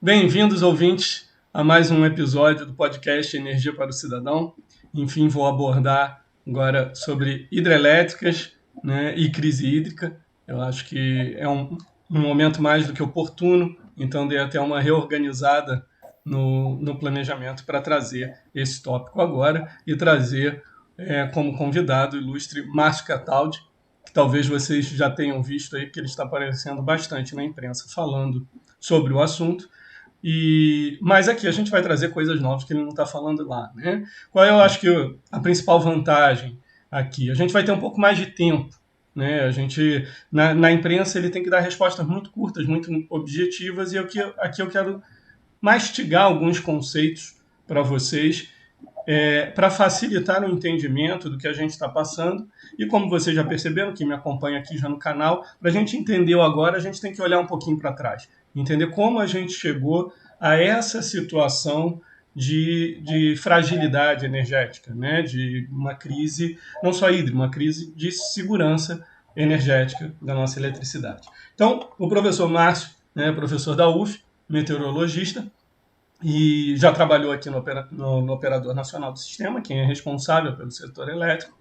Bem-vindos, ouvintes, a mais um episódio do podcast Energia para o Cidadão. Enfim, vou abordar agora sobre hidrelétricas, né, e crise hídrica. Eu acho que é um momento mais do que oportuno, então dei até uma reorganizada no planejamento para trazer esse tópico agora e trazer como convidado o ilustre Márcio Cataldi, que talvez vocês já tenham visto aí, porque ele está aparecendo bastante na imprensa falando sobre o assunto. Mas aqui a gente vai trazer coisas novas que ele não está falando lá, né? Qual eu acho que a principal vantagem aqui? A gente vai ter um pouco mais de tempo, né? A gente na imprensa ele tem que dar respostas muito curtas, muito objetivas, e aqui eu quero mastigar alguns conceitos para vocês, para facilitar o entendimento do que a gente está passando. E como vocês já perceberam, que me acompanha aqui já no canal, para a gente entender o agora, a gente tem que olhar um pouquinho para trás. Entender como a gente chegou a essa situação de fragilidade energética, né? De uma crise, não só hídrica, uma crise de segurança energética da nossa eletricidade. Então, o professor Márcio, né, professor da UF, meteorologista, e já trabalhou aqui no Operador Nacional do Sistema, quem é responsável pelo setor elétrico,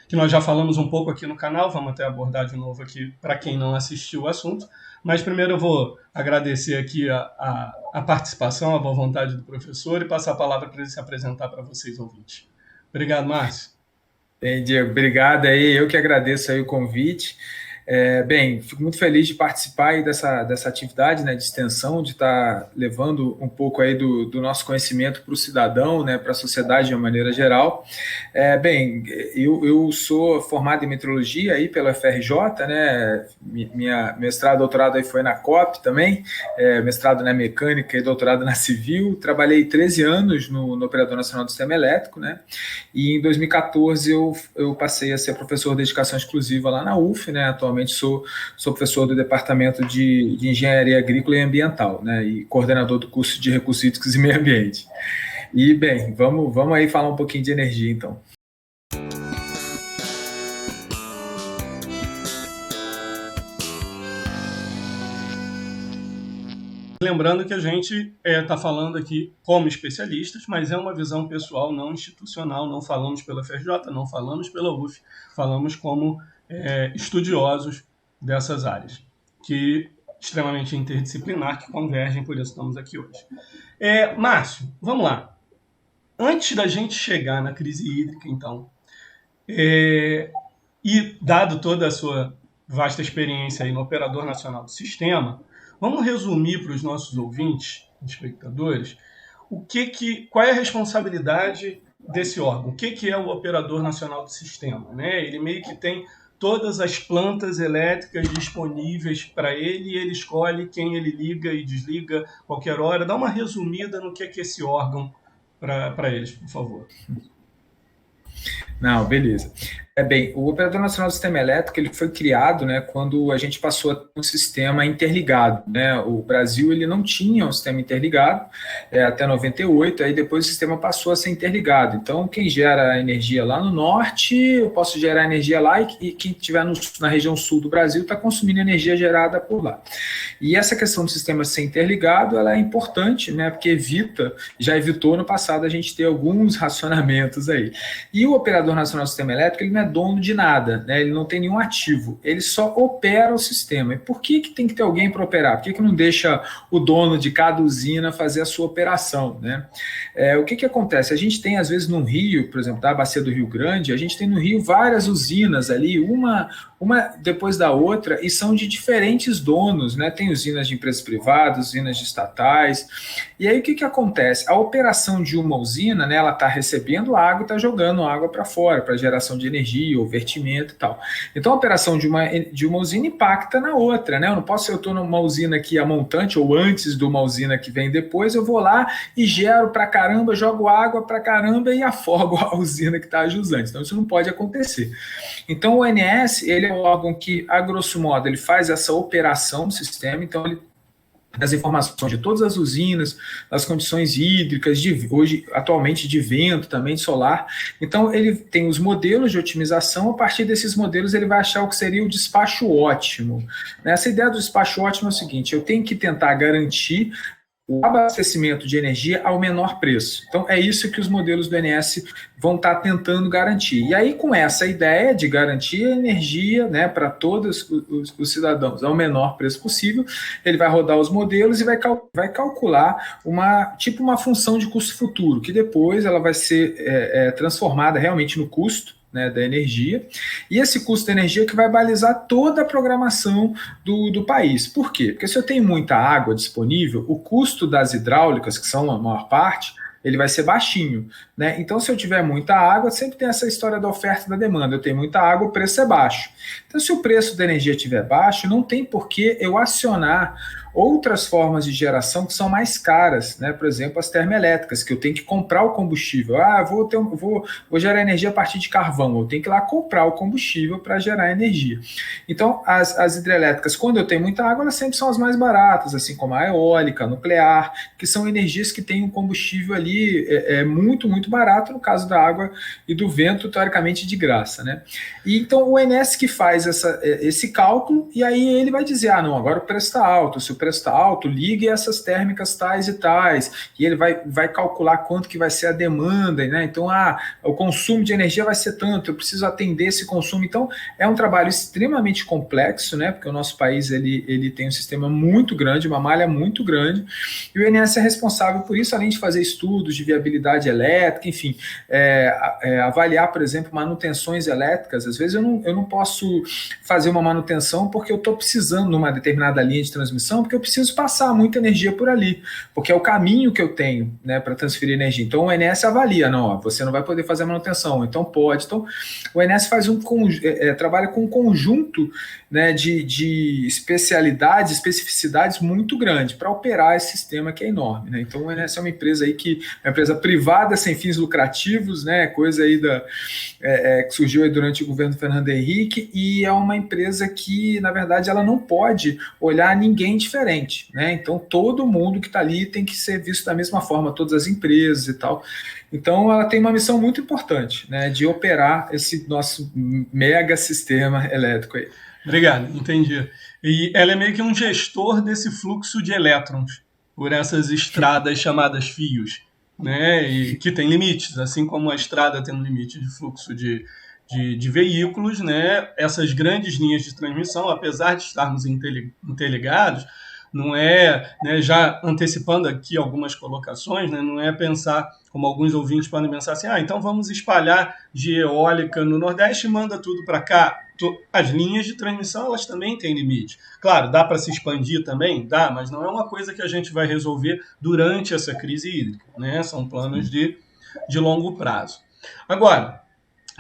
que nós já falamos um pouco aqui no canal, vamos até abordar de novo aqui para quem não assistiu o assunto. Mas primeiro eu vou agradecer aqui a participação, a boa vontade do professor e passar a palavra para ele se apresentar para vocês ouvintes. Obrigado, Márcio. Bem, Diego, obrigado aí, eu que agradeço aí o convite. Bem, fico muito feliz de participar aí dessa atividade, né, de extensão, de estar levando um pouco aí do nosso conhecimento para o cidadão, né, para a sociedade de uma maneira geral. Bem, eu sou formado em meteorologia aí pela FRJ, né, minha mestrado, doutorado aí foi na COP também, mestrado na mecânica e doutorado na civil. Trabalhei 13 anos no Operador Nacional do Sistema Elétrico, né, e em 2014 eu passei a ser professor de dedicação exclusiva lá na UF, né, atualmente sou professor do Departamento de Engenharia Agrícola e Ambiental, né, e coordenador do curso de Recursos Hídricos e Meio Ambiente. E, bem, vamos aí falar um pouquinho de energia, então. Lembrando que a gente está falando aqui como especialistas, mas é uma visão pessoal, não institucional, não falamos pela FRJ, não falamos pela UF, falamos como estudiosos dessas áreas, que extremamente interdisciplinar, que convergem, por isso estamos aqui hoje. Márcio, vamos lá. Antes da gente chegar na crise hídrica, então, e dado toda a sua vasta experiência aí no Operador Nacional do Sistema, vamos resumir para os nossos ouvintes, espectadores, qual é a responsabilidade desse órgão? O que é o Operador Nacional do Sistema? Né? Ele meio que tem todas as plantas elétricas disponíveis para ele e ele escolhe quem ele liga e desliga qualquer hora. Dá uma resumida no que é esse órgão para eles, por favor. Não, beleza. Bem, o Operador Nacional do Sistema Elétrico ele foi criado, né, quando a gente passou a ter um sistema interligado, né? O Brasil ele não tinha um sistema interligado até 98, aí depois o sistema passou a ser interligado. Então, quem gera energia lá no norte, eu posso gerar energia lá e quem estiver na região sul do Brasil está consumindo energia gerada por lá. E essa questão do sistema ser interligado, ela é importante, né, porque já evitou no passado a gente ter alguns racionamentos aí. E o Operador Nacional do Sistema Elétrico, ele não é dono de nada, né? Ele não tem nenhum ativo, ele só opera o sistema. E por que tem que ter alguém para operar? Por que não deixa o dono de cada usina fazer a sua operação, né? O que acontece? A gente tem, às vezes, no Rio, por exemplo, da Bacia do Rio Grande, a gente tem no Rio várias usinas ali, uma depois da outra, e são de diferentes donos, né? Tem usinas de empresas privadas, usinas de estatais. E aí o que acontece? A operação de uma usina, né, ela está recebendo água e está jogando água para fora, para geração de energia ou vertimento e tal. Então a operação de uma usina impacta na outra, né? Eu não posso, se eu estou numa usina aqui a montante ou antes de uma usina que vem depois, eu vou lá e gero para caramba, jogo água para caramba e afogo a usina que está jusante. Então isso não pode acontecer. Então o ONS, ele é um órgão que, a grosso modo, ele faz essa operação do sistema, então ele das informações de todas as usinas, das condições hídricas, hoje, atualmente, de vento, também de solar. Então, ele tem os modelos de otimização, a partir desses modelos ele vai achar o que seria o despacho ótimo. Essa ideia do despacho ótimo é o seguinte: eu tenho que tentar garantir o abastecimento de energia ao menor preço. Então, é isso que os modelos do ONS vão estar tentando garantir. E aí, com essa ideia de garantir a energia, né, para todos os cidadãos ao menor preço possível, ele vai rodar os modelos e vai calcular uma função de custo futuro, que depois ela vai ser transformada realmente no custo, né, da energia, e esse custo da energia que vai balizar toda a programação do país. Por quê? Porque se eu tenho muita água disponível, o custo das hidráulicas, que são a maior parte, ele vai ser baixinho, né? Então, se eu tiver muita água, sempre tem essa história da oferta e da demanda. Eu tenho muita água, o preço é baixo. Então, se o preço da energia estiver baixo, não tem por que eu acionar outras formas de geração que são mais caras, né? Por exemplo, as termoelétricas, que eu tenho que comprar o combustível. Vou gerar energia a partir de carvão, eu tenho que ir lá comprar o combustível para gerar energia. Então, as hidrelétricas, quando eu tenho muita água, elas sempre são as mais baratas, assim como a eólica, a nuclear, que são energias que têm um combustível ali muito, muito barato, no caso da água e do vento, teoricamente de graça, né? E então, o ONS que faz esse cálculo, e aí ele vai dizer, não, agora o preço está alto, se o preço está alto, ligue essas térmicas tais e tais, e ele vai calcular quanto que vai ser a demanda, né? Então, o consumo de energia vai ser tanto, eu preciso atender esse consumo. Então, é um trabalho extremamente complexo, né? Porque o nosso país ele tem um sistema muito grande, uma malha muito grande, e o INS é responsável por isso, além de fazer estudos de viabilidade elétrica, enfim, avaliar, por exemplo, manutenções elétricas. Às vezes eu não posso fazer uma manutenção porque eu estou precisando de uma determinada linha de transmissão, porque eu preciso passar muita energia por ali, porque é o caminho que eu tenho, né, para transferir energia. Então o INS avalia, você não vai poder fazer a manutenção, então pode. Então o INS faz trabalha com um conjunto, né, de especificidades muito grande para operar esse sistema que é enorme, né? Então o INS é uma empresa aí que é uma empresa privada sem fins lucrativos, né? Coisa aí que surgiu aí durante o governo Fernando Henrique, e é uma empresa que, na verdade, ela não pode olhar ninguém diferente, né? Então todo mundo que está ali tem que ser visto da mesma forma, todas as empresas e tal. Então ela tem uma missão muito importante, né, de operar esse nosso mega sistema elétrico aí. Obrigado, entendi. E ela é meio que um gestor desse fluxo de elétrons por essas estradas chamadas fios, né? E que tem limites, assim como a estrada tem um limite de fluxo de veículos, né? Essas grandes linhas de transmissão, apesar de estarmos interligados, não é, né, já antecipando aqui algumas colocações, né, não é pensar, como alguns ouvintes podem pensar assim, então vamos espalhar de eólica no Nordeste e manda tudo para cá. As linhas de transmissão, elas também têm limite. Claro, dá para se expandir também? Dá, mas não é uma coisa que a gente vai resolver durante essa crise hídrica, né? São planos de longo prazo. Agora,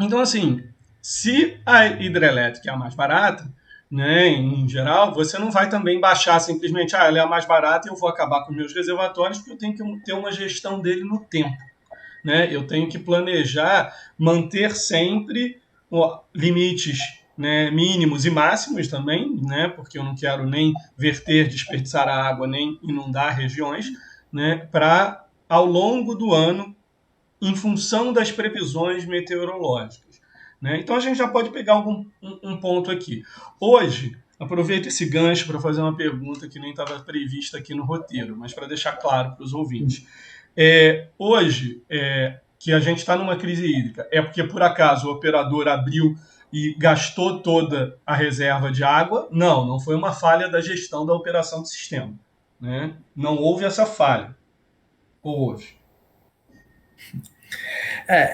então assim, se a hidrelétrica é a mais barata, né, em geral, você não vai também baixar simplesmente, ela é a mais barata e eu vou acabar com meus reservatórios, porque eu tenho que ter uma gestão dele no tempo, né? Eu tenho que planejar, manter sempre limites, né, mínimos e máximos também, né, porque eu não quero nem verter, desperdiçar a água, nem inundar regiões, né, para ao longo do ano, em função das previsões meteorológicas. Né? Então a gente já pode pegar um ponto aqui. Hoje, aproveito esse gancho para fazer uma pergunta que nem estava prevista aqui no roteiro, mas para deixar claro para os ouvintes. Hoje, que a gente está numa crise hídrica, é porque por acaso o operador abriu e gastou toda a reserva de água? Não foi uma falha da gestão da operação do sistema. Né? Não houve essa falha. Ou houve?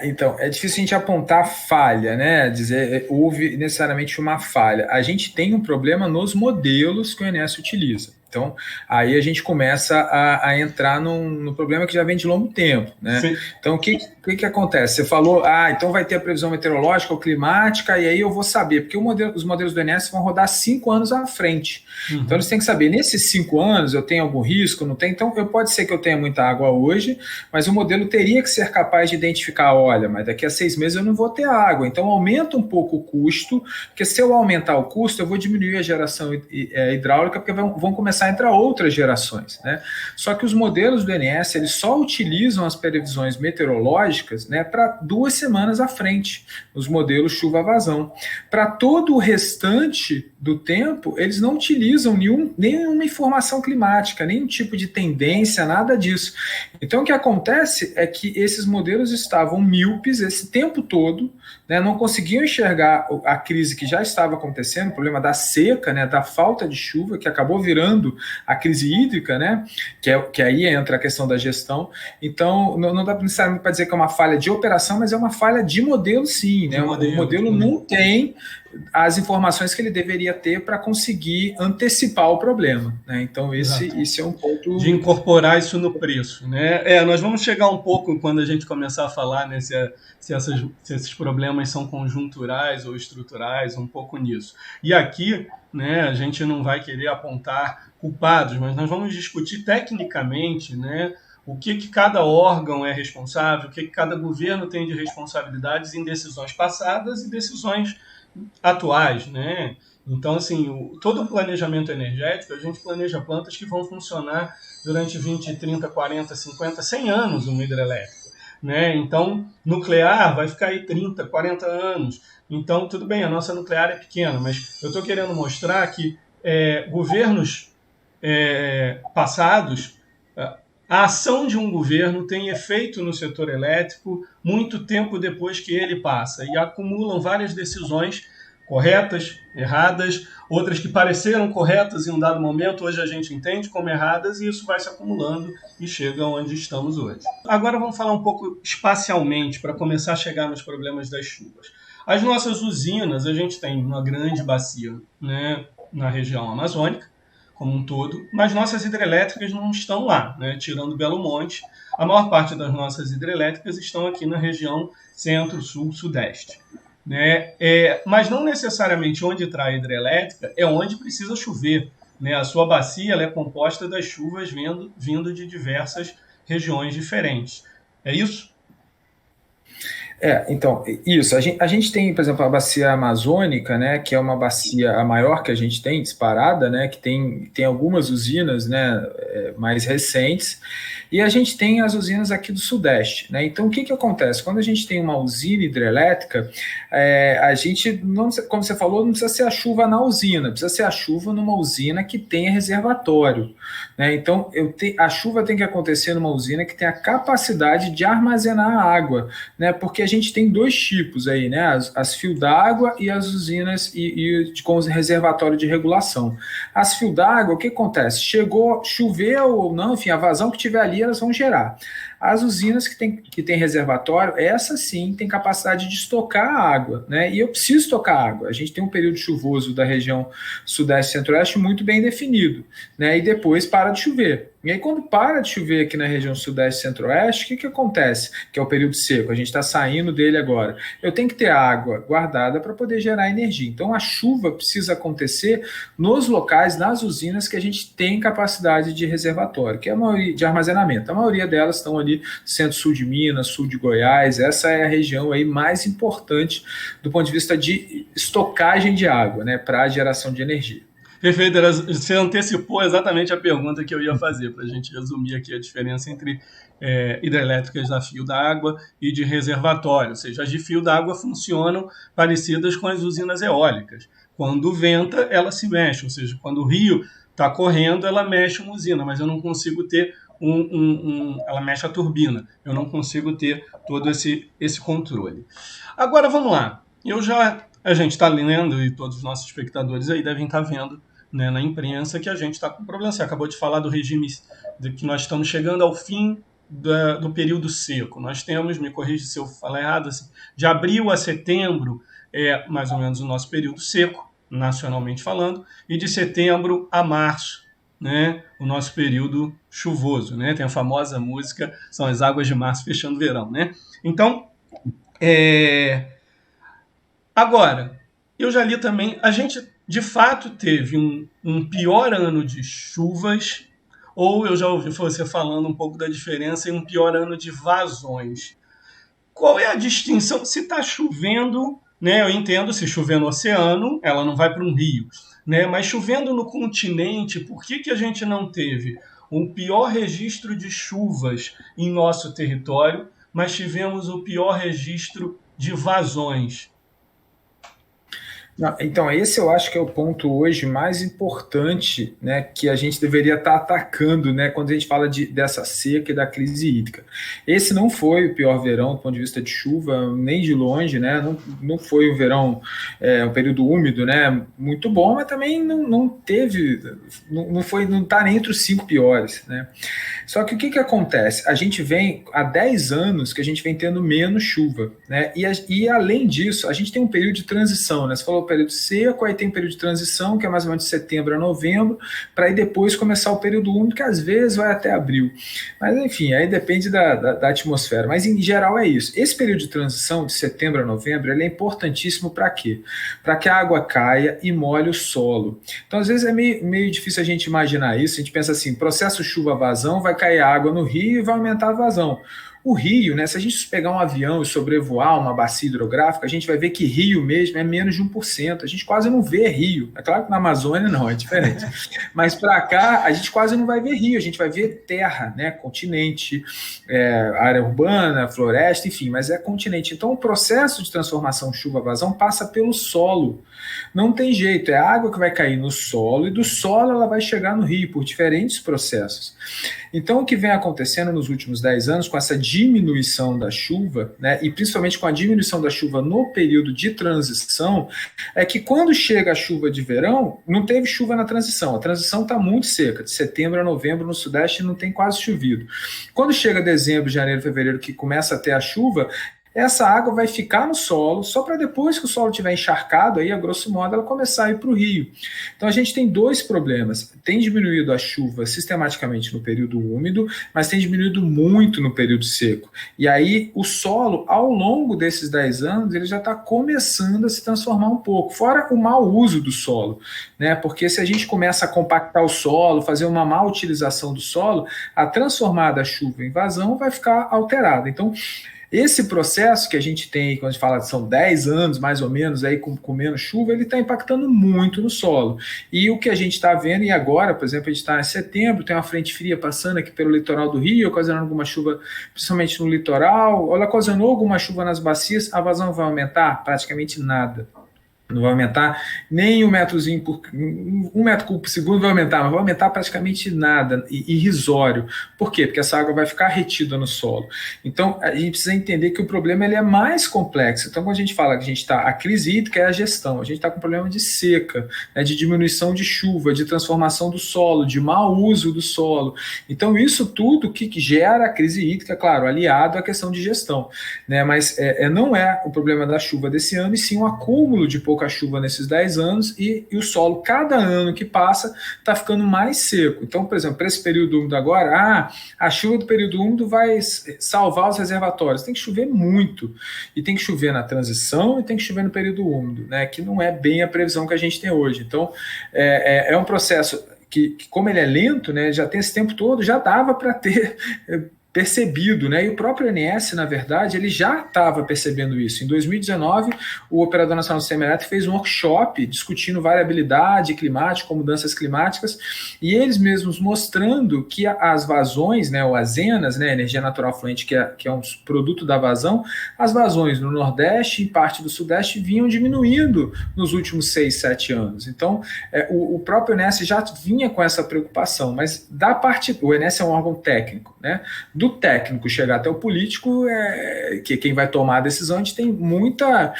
Então, é difícil a gente apontar falha, né? Dizer houve necessariamente uma falha. A gente tem um problema nos modelos que o INS utiliza. Então, aí a gente começa a entrar no problema que já vem de longo tempo, né? Sim. Então, o que acontece? Você falou, então vai ter a previsão meteorológica ou climática, e aí eu vou saber, porque os modelos do INS vão rodar 5 anos à frente. Uhum. Então, eles têm que saber, nesses 5 anos, eu tenho algum risco, não tem? Então, pode ser que eu tenha muita água hoje, mas o modelo teria que ser capaz de identificar, olha, mas daqui a 6 meses eu não vou ter água. Então, aumenta um pouco o custo, porque se eu aumentar o custo, eu vou diminuir a geração hidráulica, porque vão começar pensar entre outras gerações, né? Só que os modelos do INS, eles só utilizam as previsões meteorológicas, né, para 2 semanas à frente, os modelos chuva-vazão. Para todo o restante do tempo, eles não utilizam nenhuma informação climática, nenhum tipo de tendência, nada disso. Então, o que acontece é que esses modelos estavam míopes esse tempo todo, né, não conseguiam enxergar a crise que já estava acontecendo, o problema da seca, né, da falta de chuva, que acabou virando a crise hídrica, né, que aí entra a questão da gestão. Então, não dá necessariamente para dizer que é uma falha de operação, mas é uma falha de modelo, sim. Né? O modelo não tem as informações que ele deveria ter para conseguir antecipar o problema. Né? Então, esse é um ponto... De incorporar isso no preço. Né? Nós vamos chegar um pouco, quando a gente começar a falar, né, se esses problemas são conjunturais ou estruturais, um pouco nisso. E aqui, né, a gente não vai querer apontar culpados, mas nós vamos discutir tecnicamente, né, o que cada órgão é responsável, o que cada governo tem de responsabilidades em decisões passadas e decisões atuais, né? Então, assim, todo o planejamento energético, a gente planeja plantas que vão funcionar durante 20, 30, 40, 50, 100 anos uma hidrelétrica, né? Então, nuclear vai ficar aí 30, 40 anos. Então, tudo bem, a nossa nuclear é pequena, mas eu estou querendo mostrar que governos passados, a ação de um governo tem efeito no setor elétrico muito tempo depois que ele passa e acumulam várias decisões corretas, erradas, outras que pareceram corretas em um dado momento, hoje a gente entende como erradas e isso vai se acumulando e chega onde estamos hoje. Agora vamos falar um pouco espacialmente para começar a chegar nos problemas das chuvas. As nossas usinas, a gente tem uma grande bacia, né, na região amazônica, como um todo, mas nossas hidrelétricas não estão lá, né? Tirando Belo Monte, a maior parte das nossas hidrelétricas estão aqui na região centro, sul, sudeste. Né? Mas não necessariamente onde está a hidrelétrica é onde precisa chover. Né? A sua bacia ela é composta das chuvas vindo de diversas regiões diferentes. É isso? Então, isso. A gente tem, por exemplo, a bacia amazônica, né, que é uma bacia a maior que a gente tem, disparada, né, que tem algumas usinas, né, mais recentes, e a gente tem as usinas aqui do Sudeste. Né? Então, o que acontece? Quando a gente tem uma usina hidrelétrica, a gente, não, como você falou, não precisa ser a chuva na usina, precisa ser a chuva numa usina que tenha reservatório. Né? Então, a chuva tem que acontecer numa usina que tenha a capacidade de armazenar água, né? Porque a gente tem dois tipos aí, né? As fios d'água e as usinas com reservatório de regulação. As fios d'água, o que acontece? Choveu ou não, enfim, a vazão que tiver ali, elas vão gerar. As usinas que tem reservatório, essas sim tem capacidade de estocar água, né? E eu preciso estocar água. A gente tem um período chuvoso da região sudeste e centro-oeste muito bem definido, né? E depois para de chover. E aí, quando para de chover aqui na região sudeste e centro-oeste, o que acontece? Que é o período seco, a gente está saindo dele agora. Eu tenho que ter água guardada para poder gerar energia. Então, a chuva precisa acontecer nos locais, nas usinas que a gente tem capacidade de reservatório, que é a maioria de armazenamento. A maioria delas estão ali centro-sul de Minas, sul de Goiás. Essa é a região aí mais importante do ponto de vista de estocagem de água, né, para a geração de energia. Perfeito, você antecipou exatamente a pergunta que eu ia fazer, para a gente resumir aqui a diferença entre hidrelétricas a fio d'água e de reservatório. Ou seja, as de fio d'água funcionam parecidas com as usinas eólicas. Quando venta, ela se mexe, ou seja, quando o rio está correndo, ela mexe uma usina, mas eu não consigo ter ela mexe a turbina, eu não consigo ter todo esse controle. Agora, vamos lá. A gente está lendo, e todos os nossos espectadores aí devem estar vendo, né, na imprensa, que a gente está com problema. Você acabou de falar do regime, de que nós estamos chegando ao fim do período seco. Nós temos, me corrija se eu falar errado, assim, de abril a setembro é mais ou menos o nosso período seco, nacionalmente falando, e de setembro a março, né, o nosso período chuvoso. Né? Tem a famosa música, são as águas de março fechando o verão. Né? Então, agora, eu já li também, a gente de fato teve um pior ano de chuvas, ou eu já ouvi você falando um pouco da diferença em um pior ano de vazões. Qual é a distinção? Se está chovendo, né, eu entendo, se chover no oceano, ela não vai para um rio. né? Mas chovendo no continente, por que a gente não teve um pior registro de chuvas em nosso território, mas tivemos o pior registro de vazões? Não, então, esse eu acho que é o ponto hoje mais importante, né, que a gente deveria estar atacando, né, quando a gente fala dessa seca e da crise hídrica. Esse não foi o pior verão do ponto de vista de chuva, nem de longe, né, não foi um verão, um período úmido, né, muito bom, mas também não teve, não está nem entre os 5 piores, né. Só que o que acontece? A gente vem há 10 anos que a gente vem tendo menos chuva, né? E além disso, a gente tem um período de transição, né? Você falou período seco, aí tem um período de transição, que é mais ou menos de setembro a novembro, para aí depois começar o período úmido, que às vezes vai até abril. Mas enfim, aí depende da atmosfera. Mas em geral é isso. Esse período de transição, de setembro a novembro, ele é importantíssimo para quê? Para que a água caia e molhe o solo. Então, às vezes é meio difícil a gente imaginar isso. A gente pensa assim, processo chuva-vazão, vai cair água no rio e vai aumentar a vazão. O rio, né, se a gente pegar um avião e sobrevoar uma bacia hidrográfica, a gente vai ver que rio mesmo é menos de 1%. A gente quase não vê rio. É claro que na Amazônia não, é diferente. Mas para cá, a gente quase não vai ver rio, a gente vai ver terra, né, continente, área urbana, floresta, enfim, mas é continente. Então o processo de transformação chuva-vazão passa pelo solo. Não tem jeito, é a água que vai cair no solo e do solo ela vai chegar no rio por diferentes processos. Então, o que vem acontecendo nos últimos 10 anos, com essa diminuição da chuva, né, e principalmente com a diminuição da chuva no período de transição, é que quando chega a chuva de verão, não teve chuva na transição. A transição está muito seca, de setembro a novembro no Sudeste não tem quase chovido. Quando chega dezembro, janeiro, fevereiro, que começa a ter a chuva, essa água vai ficar no solo, só para depois que o solo estiver encharcado, aí, a grosso modo, ela começar a ir para o rio. Então, a gente tem dois problemas. Tem diminuído a chuva sistematicamente no período úmido, mas tem diminuído muito no período seco. E aí, o solo, ao longo desses 10 anos, ele já está começando a se transformar um pouco, fora o mau uso do solo, né? Porque se a gente começa a compactar o solo, fazer uma má utilização do solo, a transformada chuva em vazão vai ficar alterada. Então, esse processo que a gente tem, quando a gente fala que são 10 anos, mais ou menos, aí com menos chuva, ele está impactando muito no solo. E o que a gente está vendo, e agora, por exemplo, a gente está em setembro, tem uma frente fria passando aqui pelo litoral do Rio, ocasionando alguma chuva, principalmente no litoral, ela ocasionou alguma chuva nas bacias, a vazão vai aumentar? Praticamente nada. Não vai aumentar nem um metro cúbico por segundo vai aumentar, mas vai aumentar praticamente nada, irrisório. Por quê? Porque essa água vai ficar retida no solo. Então, a gente precisa entender que o problema ele é mais complexo. Então, quando a gente fala que a gente está, a crise hídrica é a gestão, a gente está com problema de seca, né, de diminuição de chuva, de transformação do solo, de mau uso do solo. Então, isso tudo que gera a crise hídrica, claro, aliado à questão de gestão, né, mas não é o problema da chuva desse ano, e sim um acúmulo de pouca chuva nesses 10 anos e o solo, cada ano que passa, está ficando mais seco. Então, por exemplo, para esse período úmido agora, a chuva do período úmido vai salvar os reservatórios. Tem que chover muito. E tem que chover na transição e tem que chover no período úmido, né? Que não é bem a previsão que a gente tem hoje. Então, é um processo que, como ele é lento, né, já tem esse tempo todo, já dava para ter percebido, né? E o próprio INS, na verdade, ele já estava percebendo isso. Em 2019, o Operador Nacional do Sistema Elétrico fez um workshop discutindo variabilidade climática, com mudanças climáticas, e eles mesmos mostrando que as vazões, né, ou as ENAs, né, energia natural fluente, que é um produto da vazão, as vazões no Nordeste e parte do Sudeste vinham diminuindo nos últimos 6, 7 anos. Então, o próprio INS já vinha com essa preocupação, mas da parte, o INS é um órgão técnico, né? Do técnico chegar até o político, que quem vai tomar a decisão, a gente tem muita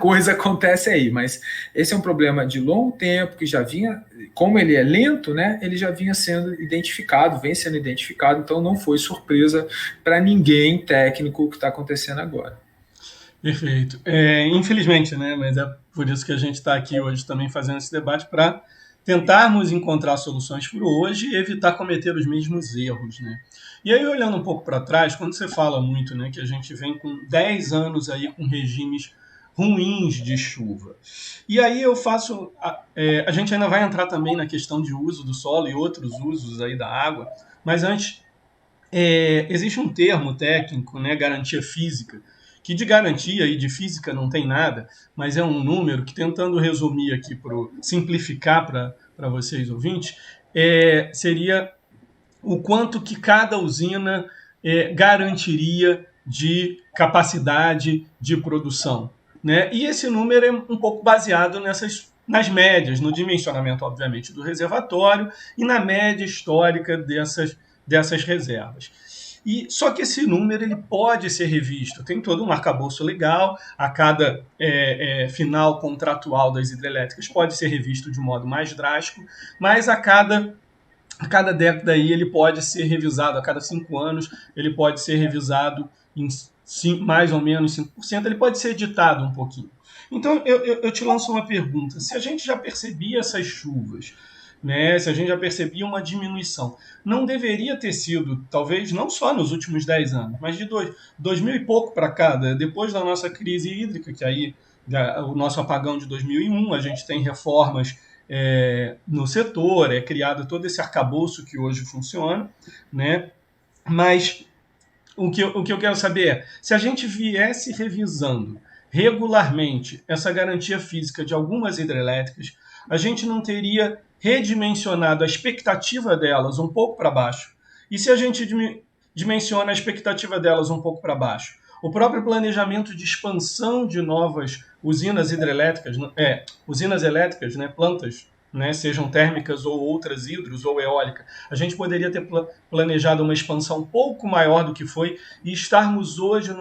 coisa acontece aí, mas esse é um problema de longo tempo, que já vinha, como ele é lento, né, ele já vinha sendo identificado, vem sendo identificado, então não foi surpresa para ninguém técnico o que está acontecendo agora. Perfeito. Infelizmente, né, mas é por isso que a gente está aqui hoje também fazendo esse debate, para tentarmos encontrar soluções para hoje e evitar cometer os mesmos erros, né? E aí, olhando um pouco para trás, quando você fala muito, né, que a gente vem com 10 anos aí com regimes ruins de chuva. E aí eu faço... a gente ainda vai entrar também na questão de uso do solo e outros usos aí da água, mas antes, existe um termo técnico, né, garantia física, que de garantia e de física não tem nada, mas é um número que, tentando resumir aqui, simplificar para vocês ouvintes, seria o quanto que cada usina garantiria de capacidade de produção, né? E esse número é um pouco baseado nas médias, no dimensionamento, obviamente, do reservatório e na média histórica dessas reservas. Só que esse número ele pode ser revisto, tem todo um arcabouço legal, a cada final contratual das hidrelétricas pode ser revisto de modo mais drástico, mas a cada década aí ele pode ser revisado, a cada 5 anos ele pode ser revisado em mais ou menos 5%, ele pode ser editado um pouquinho. Então eu te lanço uma pergunta, se a gente já percebia essas chuvas, né, se a gente já percebia uma diminuição, não deveria ter sido, talvez não só nos últimos 10 anos, mas de 2000 e pouco para cá, depois da nossa crise hídrica, que aí o nosso apagão de 2001, a gente tem reformas no setor, é criado todo esse arcabouço que hoje funciona, né? Mas o que eu quero saber é, se a gente viesse revisando regularmente essa garantia física de algumas hidrelétricas, a gente não teria redimensionado a expectativa delas um pouco para baixo. E se a gente dimensiona a expectativa delas um pouco para baixo, o próprio planejamento de expansão de novas usinas hidrelétricas, usinas elétricas, né, plantas, né, sejam térmicas ou outras hidros ou eólica, a gente poderia ter planejado uma expansão um pouco maior do que foi e estarmos hoje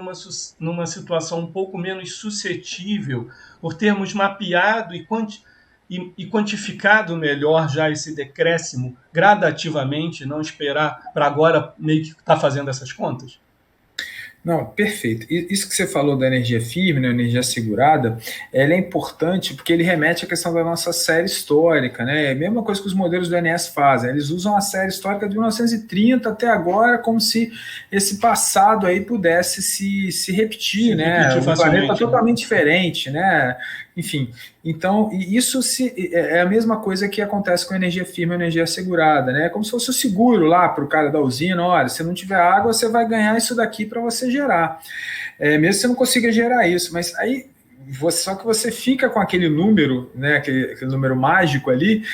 numa situação um pouco menos suscetível por termos mapeado e quantificado melhor já esse decréscimo gradativamente, não esperar para agora meio que estar fazendo essas contas? Não, perfeito. Isso que você falou da energia firme, né, energia assegurada, ela é importante porque ele remete à questão da nossa série histórica, né? É a mesma coisa que os modelos do INS fazem. Eles usam a série histórica de 1930 até agora como se esse passado aí pudesse se repetir, né? Um planeta totalmente diferente, né? Enfim, então isso é a mesma coisa que acontece com a energia firme e a energia assegurada, né? É como se fosse o seguro lá para o cara da usina, olha, se não tiver água, você vai ganhar isso daqui para você gerar. Mesmo que você não consiga gerar isso, mas aí só que você fica com aquele número, né, aquele número mágico ali,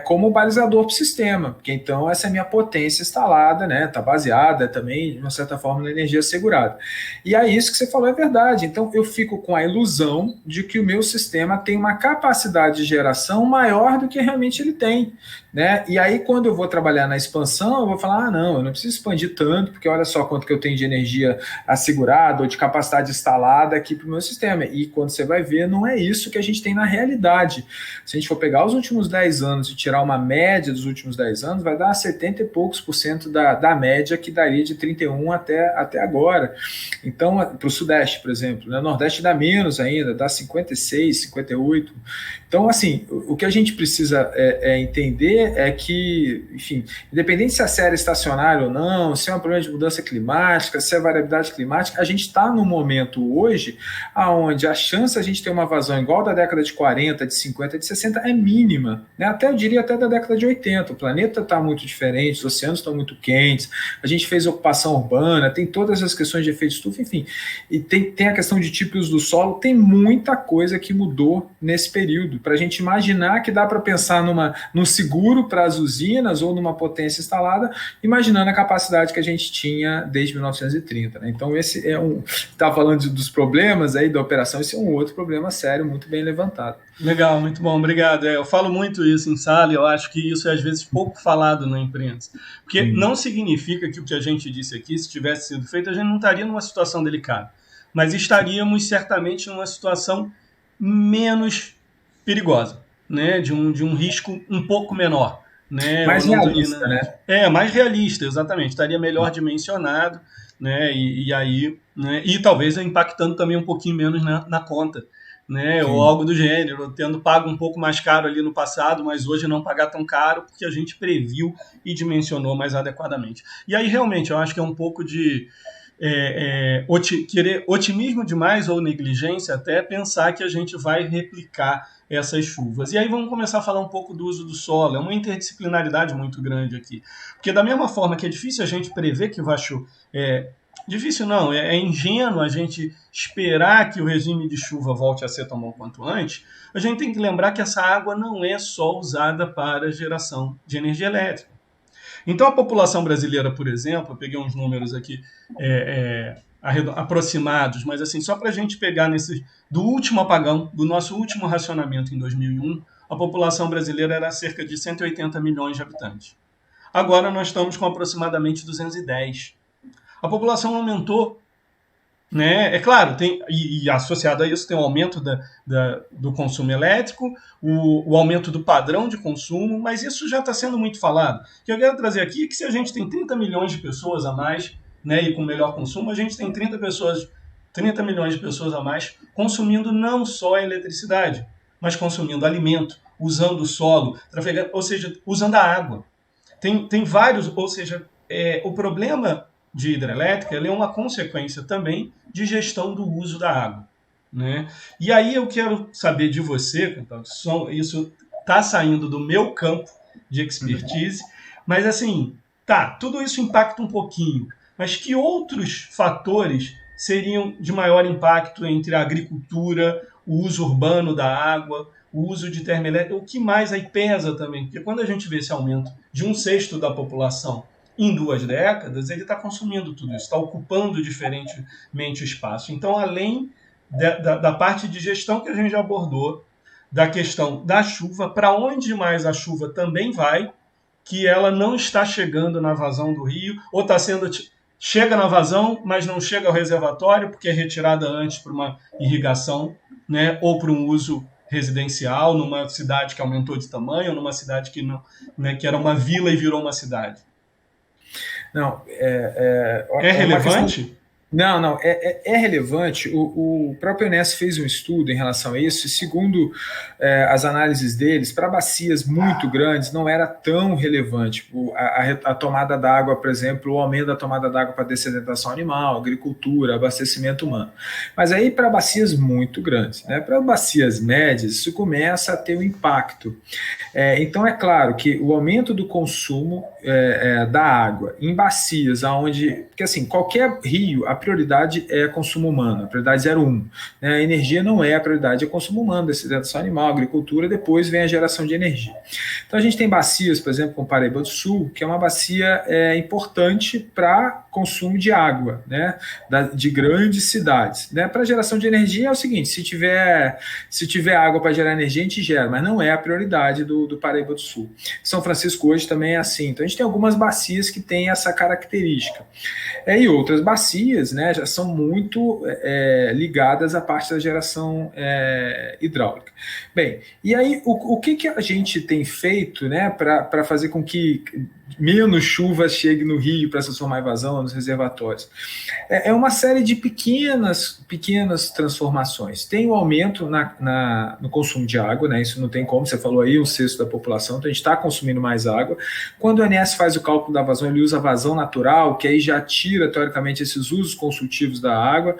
como balizador para o sistema, porque então essa é a minha potência instalada, né, está baseada também, de uma certa forma, na energia assegurada. E aí isso que você falou é verdade, então eu fico com a ilusão de que o meu sistema tem uma capacidade de geração maior do que realmente ele tem, né? E aí quando eu vou trabalhar na expansão, eu vou falar, não, eu não preciso expandir tanto, porque olha só quanto que eu tenho de energia assegurada ou de capacidade instalada aqui para o meu sistema. E quando você vai ver, não é isso que a gente tem na realidade. Se a gente for pegar os últimos 10 anos e tirar uma média dos últimos 10 anos, vai dar 70 e poucos % da média, que daria de 31 até agora. Então, para o Sudeste, por exemplo, né? Nordeste dá menos ainda, dá 56, 58. Então, assim, o que a gente precisa entender é que, enfim, independente se a série é estacionária ou não, se é um problema de mudança climática, se é variabilidade climática, a gente está num momento hoje onde a chance de a gente ter uma vazão igual da década de 40, de 50, de 60 é mínima, né? Eu diria até da década de 80. O planeta está muito diferente, os oceanos estão muito quentes, a gente fez ocupação urbana, tem todas as questões de efeito estufa, enfim, e tem a questão de tipos do solo, tem muita coisa que mudou nesse período, para a gente imaginar que dá para pensar num seguro para as usinas ou numa potência instalada, imaginando a capacidade que a gente tinha desde 1930, né? Então esse está falando dos problemas aí da operação, esse é um outro problema sério, muito bem levantado. Legal, muito bom, obrigado. Eu falo muito isso em sala e eu acho que isso é às vezes pouco falado na imprensa, porque não significa que o que a gente disse aqui, se tivesse sido feito, a gente não estaria numa situação delicada, mas estaríamos certamente numa situação menos perigosa, né? De um risco um pouco menor, né? Mais realista, né? Mais realista, exatamente. Estaria melhor dimensionado, né? E aí, né? E talvez impactando também um pouquinho menos na conta, né? Ou algo do gênero, tendo pago um pouco mais caro ali no passado, mas hoje não pagar tão caro porque a gente previu e dimensionou mais adequadamente. E aí realmente eu acho que é um pouco de querer otimismo demais ou negligência até pensar que a gente vai replicar essas chuvas. E aí vamos começar a falar um pouco do uso do solo. É uma interdisciplinaridade muito grande aqui. Porque da mesma forma que é difícil a gente prever que vai Difícil não, é ingênuo a gente esperar que o regime de chuva volte a ser tão bom quanto antes. A gente tem que lembrar que essa água não é só usada para geração de energia elétrica. Então a população brasileira, por exemplo, eu peguei uns números aqui aproximados, mas assim, só para a gente pegar do último apagão, do nosso último racionamento em 2001, a população brasileira era cerca de 180 milhões de habitantes. Agora nós estamos com aproximadamente 210. A população aumentou, né? É claro, e associado a isso tem o aumento do consumo elétrico, o aumento do padrão de consumo, mas isso já está sendo muito falado. O que eu quero trazer aqui é que se a gente tem 30 milhões de pessoas a mais, né, e com melhor consumo, a gente tem 30 milhões de pessoas a mais consumindo não só a eletricidade, mas consumindo alimento, usando o solo, ou seja, usando a água. Tem vários, ou seja, o problema de hidrelétrica é uma consequência também de gestão do uso da água, né? E aí eu quero saber de você, Cantal, isso está saindo do meu campo de expertise, mas assim, tudo isso impacta um pouquinho, mas que outros fatores seriam de maior impacto entre a agricultura, o uso urbano da água, o uso de termoelétrica, o que mais aí pesa também? Porque quando a gente vê esse aumento de 1/6 da população em 2 décadas, ele está consumindo tudo isso, está ocupando diferentemente o espaço. Então, além da parte de gestão que a gente já abordou, da questão da chuva, para onde mais a chuva também vai, que ela não está chegando na vazão do rio, ou está sendo... Chega na vazão, mas não chega ao reservatório, porque é retirada antes para uma irrigação, né, ou para um uso residencial, numa cidade que aumentou de tamanho, ou numa cidade que, não, né, que era uma vila e virou uma cidade. Não, é relevante? Não, é relevante. O próprio INES fez um estudo em relação a isso, e segundo as análises deles, para bacias muito grandes não era tão relevante a tomada d'água, por exemplo, o aumento da tomada d'água para dessedentação animal, agricultura, abastecimento humano. Mas aí para bacias muito grandes, né? Para bacias médias, isso começa a ter um impacto. Então é claro que o aumento do consumo da água em bacias onde, porque assim, qualquer rio, a prioridade é consumo humano, a prioridade 01. Né? A energia não é a prioridade, é consumo humano, dessedentação animal, agricultura, depois vem a geração de energia. Então a gente tem bacias, por exemplo, como Paraíba do Sul, que é uma bacia importante para consumo de água, né? De grandes cidades. Né? Para geração de energia é o seguinte, se tiver água para gerar energia, a gente gera, mas não é a prioridade do Paraíba do Sul. São Francisco hoje também é assim. Então a gente tem algumas bacias que têm essa característica. E outras bacias, né, já são muito ligadas à parte da geração hidráulica. Bem, e aí o que a gente tem feito, né, para fazer com que menos chuva chegue no rio para transformar em vazão nos reservatórios? É uma série de pequenas transformações. Tem o aumento no consumo de água, né? Isso não tem como, você falou aí, 1/6 da população, então a gente está consumindo mais água. Quando o INES faz o cálculo da vazão, ele usa a vazão natural, que aí já tira, teoricamente, esses usos consultivos da água,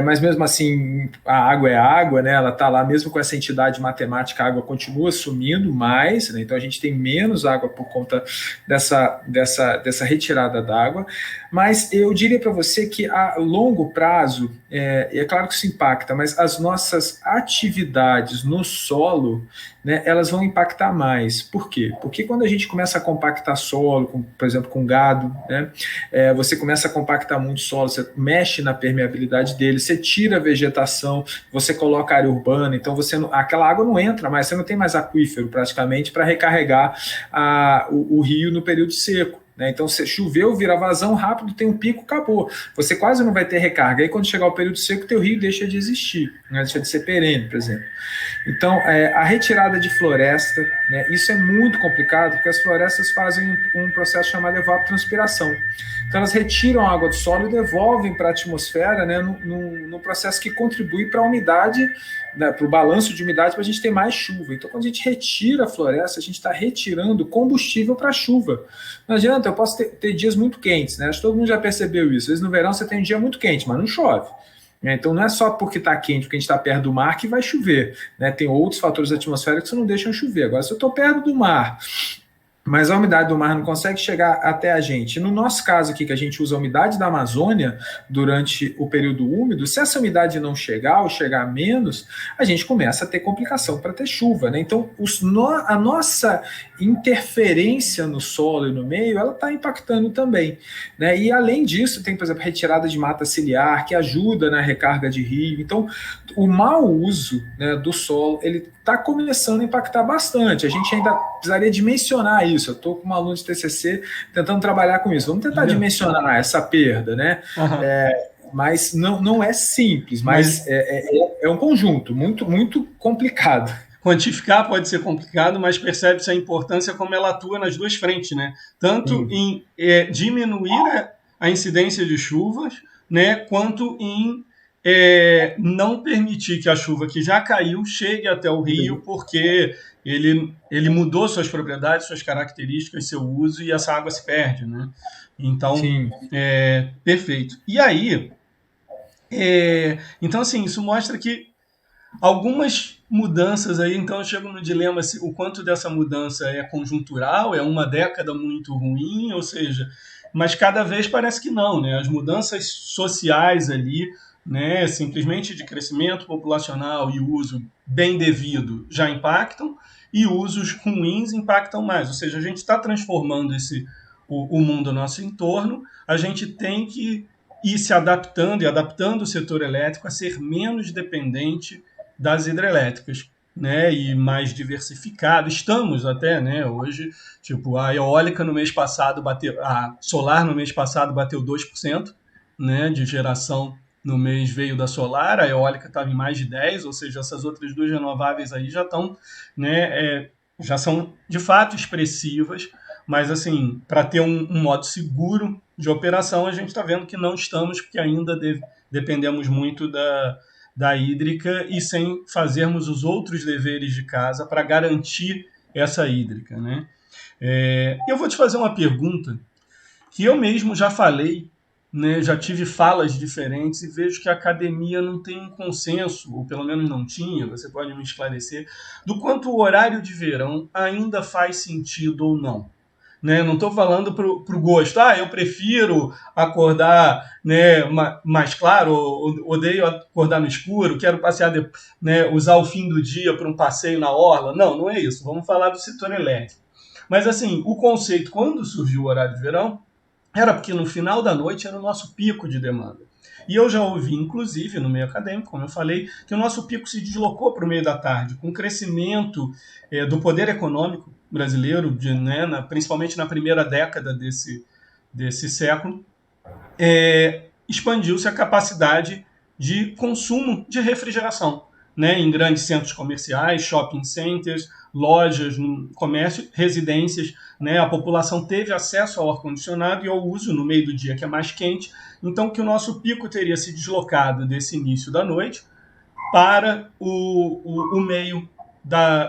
mas mesmo assim, a água é água, né? Ela está lá, mesmo com essa entidade matemática, a água continua sumindo mais, né? Então a gente tem menos água por conta dessa retirada d'água, mas eu diria para você que a longo prazo, é claro que isso impacta, mas as nossas atividades no solo, né, elas vão impactar mais. Por quê? Porque quando a gente começa a compactar solo, por exemplo, com gado, né, você começa a compactar muito solo, você mexe na permeabilidade dele, você tira a vegetação, você coloca área urbana, então aquela água não entra mais, você não tem mais aquífero praticamente para recarregar o rio no período seco. Né? Então, se choveu, vira vazão rápido, tem um pico, acabou. Você quase não vai ter recarga. Aí, quando chegar o período seco, teu rio deixa de existir, né? Deixa de ser perene, por exemplo. Então, a retirada de floresta, né? Isso é muito complicado, porque as florestas fazem um processo chamado evapotranspiração. Então, elas retiram a água do solo e devolvem para a atmosfera, né? num processo que contribui para a umidade, né? Para o balanço de umidade, para a gente ter mais chuva. Então, quando a gente retira a floresta, a gente está retirando combustível para a chuva. Não adianta, eu posso ter dias muito quentes, né? Acho que todo mundo já percebeu isso. Às vezes no verão você tem um dia muito quente, mas não chove. Então não é só porque está quente, porque a gente está perto do mar que vai chover. Né? Tem outros fatores atmosféricos que não deixam chover. Agora, se eu estou perto do mar mas a umidade do mar não consegue chegar até a gente. No nosso caso aqui, que a gente usa a umidade da Amazônia durante o período úmido, se essa umidade não chegar ou chegar menos, a gente começa a ter complicação para ter chuva, né? Então, a nossa interferência no solo e no meio, ela está impactando também, né? E além disso, tem, por exemplo, retirada de mata ciliar, que ajuda na recarga de rio. Então, o mau uso, né, do solo, ele está começando a impactar bastante. A gente ainda precisaria dimensionar isso. Eu estou com um aluno de TCC tentando trabalhar com isso. Vamos tentar dimensionar essa perda, né? Uhum. Mas não é simples, mas é um conjunto muito, muito complicado. Quantificar pode ser complicado, mas percebe-se a importância como ela atua nas duas frentes, né? Tanto em diminuir a incidência de chuvas, né, quanto em não permitir que a chuva que já caiu chegue até o rio, porque ele mudou suas propriedades, suas características, seu uso, e essa água se perde, né? Então, perfeito. E aí, então assim, isso mostra que algumas mudanças aí, então eu chego no dilema se o quanto dessa mudança é conjuntural, é uma década muito ruim, ou seja, mas cada vez parece que não, né? As mudanças sociais ali, né, simplesmente de crescimento populacional e uso bem devido já impactam, e usos ruins impactam mais. Ou seja, a gente está transformando o mundo ao nosso entorno, a gente tem que ir se adaptando e adaptando o setor elétrico a ser menos dependente das hidrelétricas, né, e mais diversificado. Estamos até, né, hoje, tipo, a eólica no mês passado a solar no mês passado bateu 2%, né, de geração no mês veio da solar, a eólica estava em mais de 10%, ou seja, essas outras duas renováveis aí já estão, né, já são de fato expressivas, mas assim, para ter um modo seguro de operação, a gente está vendo que não estamos, porque ainda dependemos muito da hídrica e sem fazermos os outros deveres de casa para garantir essa hídrica, né? Eu vou te fazer uma pergunta que eu mesmo já falei, né, já tive falas diferentes e vejo que a academia não tem um consenso, ou pelo menos não tinha, você pode me esclarecer, do quanto o horário de verão ainda faz sentido ou não. Né? Não estou falando para o gosto. Eu prefiro acordar, né, mais claro, odeio acordar no escuro, quero passear, né, usar o fim do dia para um passeio na orla. Não é isso. Vamos falar do setor elétrico. Mas assim, o conceito, quando surgiu o horário de verão, era porque no final da noite era o nosso pico de demanda. E eu já ouvi, inclusive, no meio acadêmico, como eu falei, que o nosso pico se deslocou para o meio da tarde, com o crescimento do poder econômico brasileiro, principalmente na primeira década desse século, expandiu-se a capacidade de consumo de refrigeração, né, em grandes centros comerciais, shopping centers, lojas, comércio, residências, né, a população teve acesso ao ar-condicionado e ao uso no meio do dia, que é mais quente, então que o nosso pico teria se deslocado desse início da noite para o meio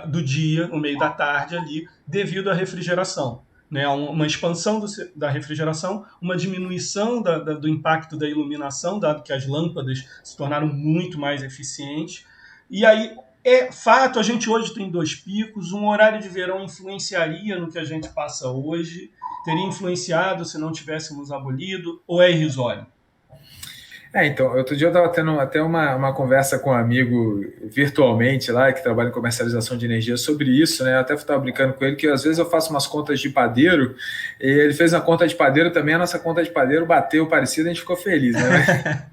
do dia, o meio da tarde ali, devido à refrigeração. Né, uma expansão da refrigeração, uma diminuição do impacto da iluminação, dado que as lâmpadas se tornaram muito mais eficientes. E aí, fato, a gente hoje tem 2 picos, um horário de verão influenciaria no que a gente passa hoje, teria influenciado se não tivéssemos abolido, ou é irrisório? Então, outro dia eu estava tendo até uma conversa com um amigo virtualmente lá, que trabalha em comercialização de energia, sobre isso, né? Eu até estava brincando com ele que às vezes eu faço umas contas de padeiro, e ele fez uma conta de padeiro também, a nossa conta de padeiro bateu parecido, a gente ficou feliz, né?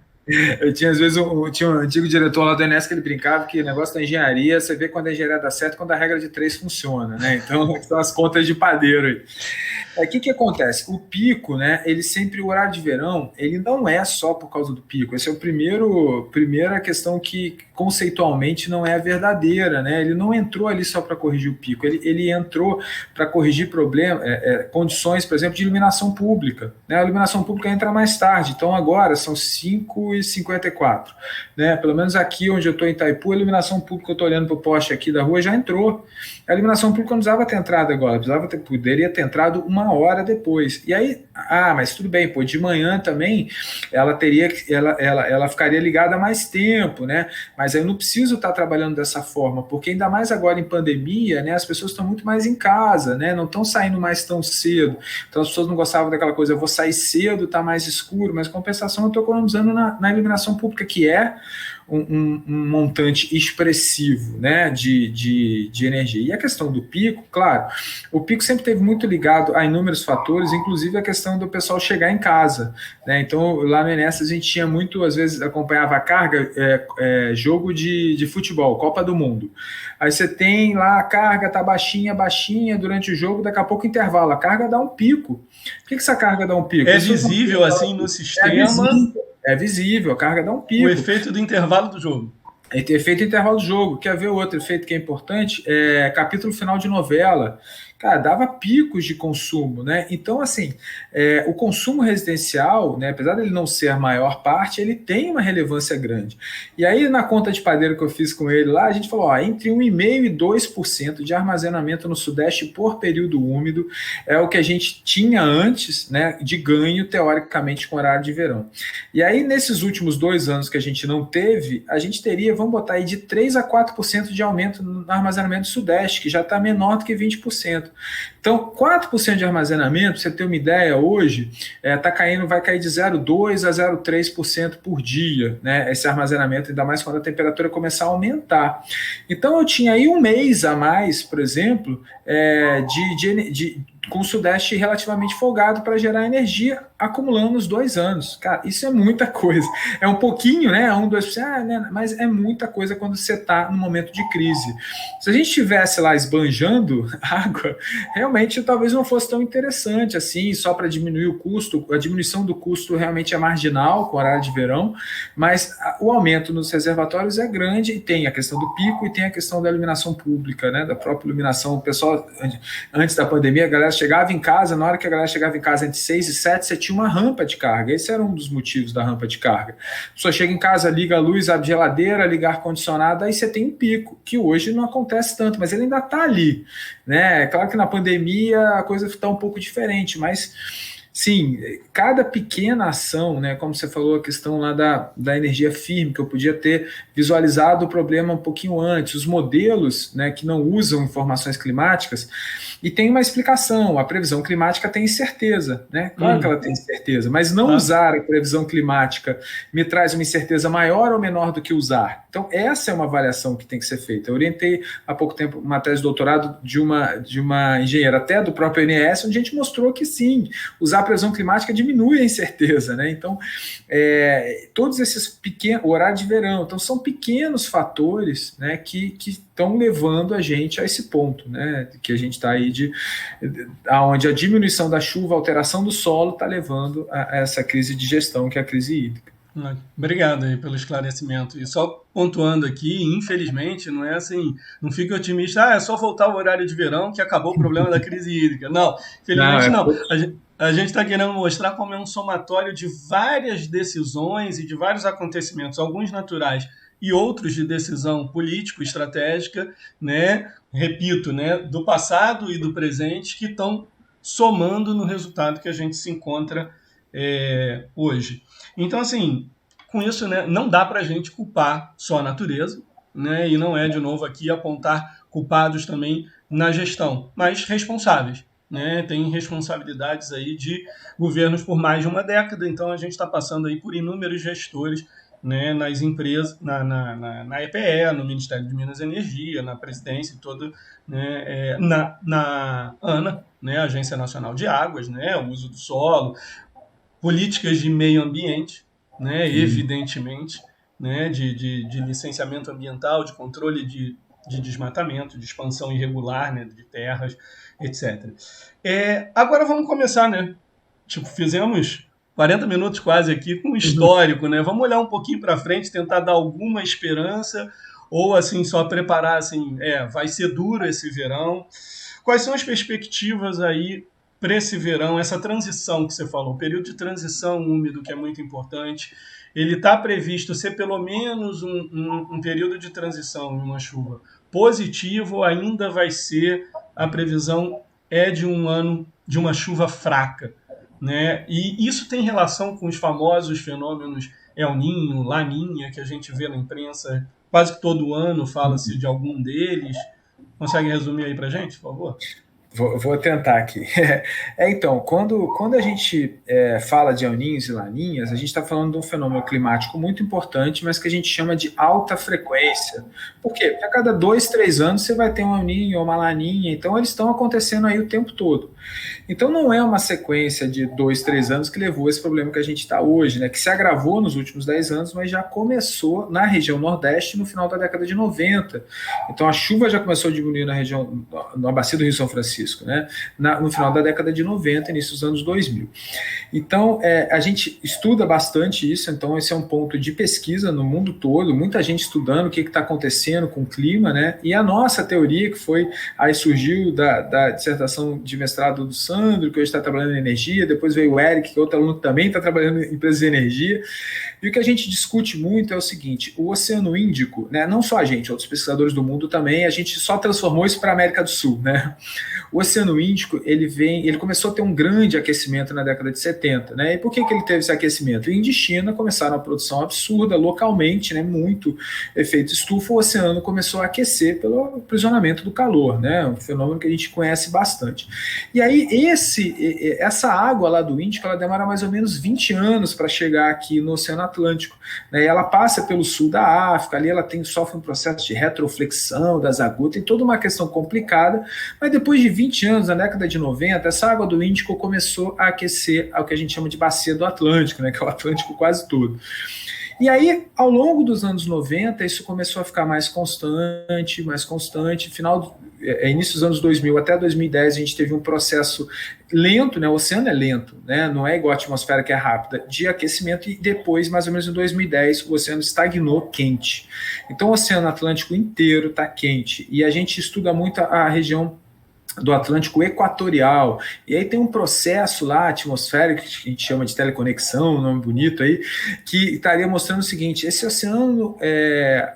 Eu tinha, às vezes, tinha um antigo diretor lá do Enes que ele brincava que o negócio da engenharia, você vê quando a engenharia dá certo, quando a regra de 3 funciona, né? Então, são as contas de padeiro aí. O que acontece? O pico, né? Ele sempre, o horário de verão, ele não é só por causa do pico. Essa é a primeira questão que conceitualmente não é a verdadeira, né? Ele não entrou ali só para corrigir o pico, ele entrou para corrigir condições, por exemplo, de iluminação pública. Né? A iluminação pública entra mais tarde, então agora são 5h54. Né? Pelo menos aqui onde eu estou em Itaipu, a iluminação pública, eu estou olhando para o poste aqui da rua, já entrou. A iluminação pública não precisava ter entrado agora, poderia ter entrado 1 hora depois. E aí, mas tudo bem, de manhã também ela ficaria ligada mais tempo, né? mas eu não preciso estar trabalhando dessa forma, porque ainda mais agora em pandemia, né, as pessoas estão muito mais em casa, né, não estão saindo mais tão cedo, então as pessoas não gostavam daquela coisa, eu vou sair cedo, tá mais escuro, mas compensação eu estou economizando na iluminação pública, que é um montante expressivo, né, de energia. E a questão do pico, claro, o pico sempre teve muito ligado a inúmeros fatores, inclusive a questão do pessoal chegar em casa, né? Então, lá no Enestas a gente tinha muito, às vezes, acompanhava a carga, jogo de futebol, Copa do Mundo. Aí você tem lá a carga, tá baixinha, baixinha, durante o jogo, daqui a pouco intervalo, a carga dá um pico. Por que essa carga dá um pico? É visível, assim, no sistema... É visível, a carga dá um pico. O efeito do intervalo do jogo. Efeito intervalo do jogo. Quer ver outro efeito que é importante? Capítulo final de novela. Cara, dava picos de consumo, né? Então, assim, o consumo residencial, né, apesar dele não ser a maior parte, ele tem uma relevância grande. E aí, na conta de padeiro que eu fiz com ele lá, a gente falou, entre 1,5% e 2% de armazenamento no Sudeste por período úmido é o que a gente tinha antes, né, de ganho, teoricamente, com horário de verão. E aí, nesses últimos 2 anos que a gente não teve, a gente teria, vamos botar aí, de 3% a 4% de aumento no armazenamento do Sudeste, que já está menor do que 20%. Então, 4% de armazenamento, para você ter uma ideia, hoje vai cair de 0,2% a 0,3% por dia, né? Esse armazenamento, ainda mais quando a temperatura começar a aumentar. Então, eu tinha aí um mês a mais, por exemplo, com o Sudeste relativamente folgado para gerar energia, acumulando os 2 anos. Cara, isso é muita coisa. É um pouquinho, né? 1, 2%, né? Mas é muita coisa quando você está no momento de crise. Se a gente estivesse lá esbanjando água, realmente talvez não fosse tão interessante assim, só para diminuir o custo. A diminuição do custo realmente é marginal com o horário de verão, mas o aumento nos reservatórios é grande e tem a questão do pico e tem a questão da iluminação pública, né? Da própria iluminação. O pessoal, antes da pandemia, a galera chegava em casa, na hora que a galera chegava em casa entre 6 e 7, você tinha uma rampa de carga. Esse era um dos motivos da rampa de carga. A pessoa chega em casa, liga a luz, abre a geladeira, liga ar-condicionado, aí você tem um pico, que hoje não acontece tanto, mas ele ainda está ali, né? É claro que na pandemia a coisa está um pouco diferente, mas sim, cada pequena ação, né, como você falou, a questão lá da energia firme, que eu podia ter visualizado o problema um pouquinho antes, os modelos, né, que não usam informações climáticas, e tem uma explicação, a previsão climática tem incerteza, né? Claro que ela tem incerteza, mas não usar a previsão climática me traz uma incerteza maior ou menor do que usar. Então, essa é uma avaliação que tem que ser feita. Eu orientei há pouco tempo uma tese de doutorado de uma engenheira, até do próprio INS, onde a gente mostrou que sim, usar a previsão climática diminui a incerteza, né? Então, todos esses pequenos, o horário de verão, então são pequenos fatores, né, que estão levando a gente a esse ponto, né, que a gente está aí onde a diminuição da chuva, a alteração do solo está levando a essa crise de gestão, que é a crise hídrica. Obrigado aí pelo esclarecimento. E só pontuando aqui, infelizmente, não é assim, não fique otimista, é só voltar ao horário de verão que acabou o problema da crise hídrica. Não, infelizmente não. A gente está querendo mostrar como é um somatório de várias decisões e de vários acontecimentos, alguns naturais e outros de decisão político-estratégica, né? Repito, né? Do passado e do presente, que estão somando no resultado que a gente se encontra hoje. Então, assim, com isso, né, não dá para a gente culpar só a natureza, né? E não é, de novo, aqui apontar culpados também na gestão, mas responsáveis. Né, tem responsabilidades aí de governos por mais de uma década, então a gente está passando aí por inúmeros gestores, né, nas empresas, na EPE, no Ministério de Minas e Energia, na presidência toda, né, na ANA, né, Agência Nacional de Águas, né, o uso do solo, políticas de meio ambiente, né, evidentemente, né, de licenciamento ambiental, de controle de desmatamento, de expansão irregular, né, de terras, etc. Agora vamos começar, né? Tipo, fizemos 40 minutos quase aqui com o histórico, né? Vamos olhar um pouquinho para frente, tentar dar alguma esperança, ou assim, só preparar assim, vai ser duro esse verão. Quais são as perspectivas aí para esse verão, essa transição que você falou, o período de transição úmido, que é muito importante, ele está previsto ser pelo menos um período de transição, uma chuva positivo, ainda vai ser, a previsão de um ano de uma chuva fraca, né? E isso tem relação com os famosos fenômenos El Niño, Laninha, que a gente vê na imprensa quase que todo ano fala-se de algum deles. Consegue resumir aí para a gente, por favor? Vou tentar aqui. Então, quando a gente fala de El Niños e Laninhas, a gente está falando de um fenômeno climático muito importante, mas que a gente chama de alta frequência. Por quê? Porque a cada 2, 3 anos você vai ter um El Niño ou uma Laninha, então eles estão acontecendo aí o tempo todo. Então não é uma sequência de 2, 3 anos que levou a esse problema que a gente está hoje, né? Que se agravou nos últimos 10 anos, mas já começou na região Nordeste no final da década de 90. Então a chuva já começou a diminuir na região, na bacia do Rio São Francisco, né? No final da década de 90, início dos anos 2000. Então a gente estuda bastante isso, então esse é um ponto de pesquisa no mundo todo, muita gente estudando o que está acontecendo com o clima, né? E a nossa teoria, que foi, aí surgiu da dissertação de mestrado do Sandro, que hoje está trabalhando em energia, depois veio o Eric, que é outro aluno que também está trabalhando em empresas de energia, e o que a gente discute muito é o seguinte: o Oceano Índico, né, não só a gente, outros pesquisadores do mundo também, a gente só transformou isso para a América do Sul, né? O Oceano Índico, ele começou a ter um grande aquecimento na década de 70, né? E por que ele teve esse aquecimento? Índia e China começaram a produção absurda localmente, né? Muito efeito estufa, o oceano começou a aquecer pelo aprisionamento do calor, né? Um fenômeno que a gente conhece bastante. E aí essa água lá do Índico, ela demora mais ou menos 20 anos para chegar aqui no Oceano Atlântico, né? E ela passa pelo sul da África, ali ela sofre um processo de retroflexão das agulhas, tem toda uma questão complicada, mas depois de 20 anos, na década de 90, essa água do Índico começou a aquecer ao que a gente chama de bacia do Atlântico, né? Que é o Atlântico quase todo. E aí, ao longo dos anos 90, isso começou a ficar mais constante, início dos anos 2000 até 2010, a gente teve um processo lento, né? O oceano é lento, né? Não é igual a atmosfera que é rápida, de aquecimento, e depois, mais ou menos em 2010, o oceano estagnou quente. Então, o Oceano Atlântico inteiro está quente, e a gente estuda muito a região do Atlântico Equatorial, e aí tem um processo lá atmosférico que a gente chama de teleconexão, um nome bonito aí, que estaria mostrando o seguinte: esse oceano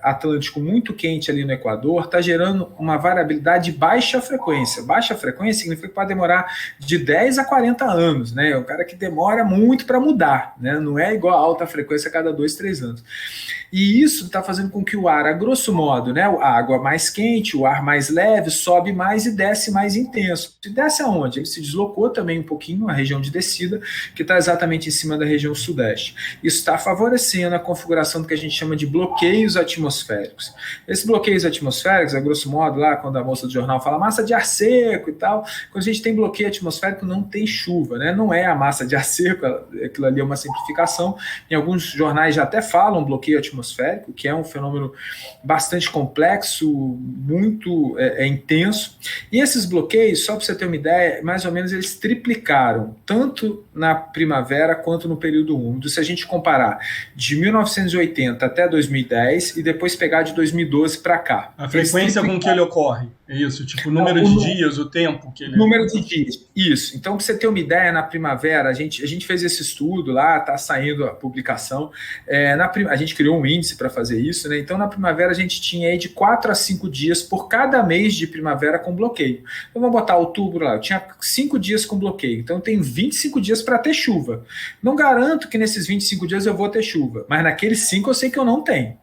Atlântico muito quente ali no Equador está gerando uma variabilidade de baixa frequência. Baixa frequência significa que pode demorar de 10 a 40 anos, né? É um cara que demora muito para mudar, né? Não é igual a alta frequência a cada 2, 3 anos. E isso está fazendo com que o ar, a grosso modo, né, a água mais quente, o ar mais leve, sobe mais e desce mais intenso. E desce aonde? Ele se deslocou também um pouquinho, a região de descida, que está exatamente em cima da região sudeste. Isso está favorecendo a configuração do que a gente chama de bloqueios atmosféricos. Esses bloqueios atmosféricos, a grosso modo, lá quando a moça do jornal fala massa de ar seco e tal, quando a gente tem bloqueio atmosférico, não tem chuva, né? Não é a massa de ar seco, aquilo ali é uma simplificação. Em alguns jornais já até falam bloqueio atmosférico, que é um fenômeno bastante complexo, muito intenso. E esses bloqueios, só para você ter uma ideia, mais ou menos eles triplicaram, tanto na primavera quanto no período úmido, se a gente comparar de 1980 até 2010 e depois pegar de 2012 para cá. A frequência com que ele ocorre, é isso? Tipo, o número de dias, o tempo que ele... Número de dias, isso. Então, para você ter uma ideia, na primavera, a gente fez esse estudo lá, está saindo a publicação, a gente criou um índice para fazer isso, né? Então, na primavera, a gente tinha aí de 4 a 5 dias por cada mês de primavera com bloqueio. Então, vamos botar outubro lá, eu tinha 5 dias com bloqueio, então tem 25 dias para ter chuva. Não garanto que nesses 25 dias eu vou ter chuva, mas naqueles 5 eu sei que eu não tenho.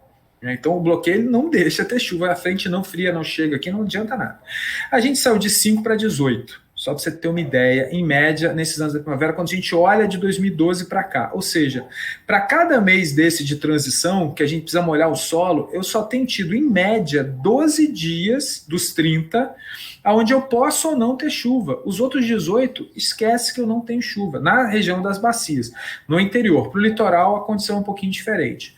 Então o bloqueio não deixa ter chuva, a frente não fria, não chega aqui, não adianta nada. A gente saiu de 5 para 18, só para você ter uma ideia, em média, nesses anos da primavera, quando a gente olha de 2012 para cá. Ou seja, para cada mês desse de transição, que a gente precisa molhar o solo, eu só tenho tido, em média, 12 dias dos 30, onde eu posso ou não ter chuva. Os outros 18, esquece que eu não tenho chuva, na região das bacias. No interior, para o litoral, a condição é um pouquinho diferente.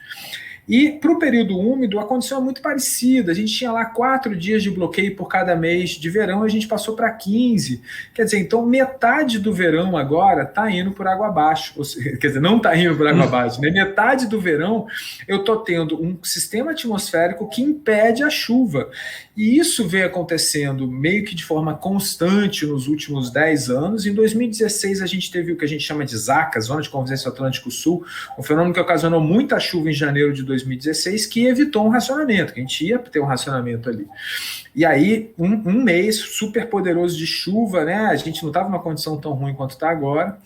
E para o período úmido, a condição é muito parecida. A gente tinha lá 4 dias de bloqueio por cada mês de verão, a gente passou para 15. Quer dizer, então metade do verão agora está indo por água abaixo. Quer dizer, não está indo por água abaixo, né? Metade do verão eu estou tendo um sistema atmosférico que impede a chuva. E isso vem acontecendo meio que de forma constante nos últimos 10 anos. Em 2016, a gente teve o que a gente chama de ZACA, Zona de Convergência Atlântico Sul, um fenômeno que ocasionou muita chuva em janeiro de 2016, que evitou um racionamento, que a gente ia ter um racionamento ali. E aí, um mês super poderoso de chuva, né? A gente não estava numa condição tão ruim quanto está agora.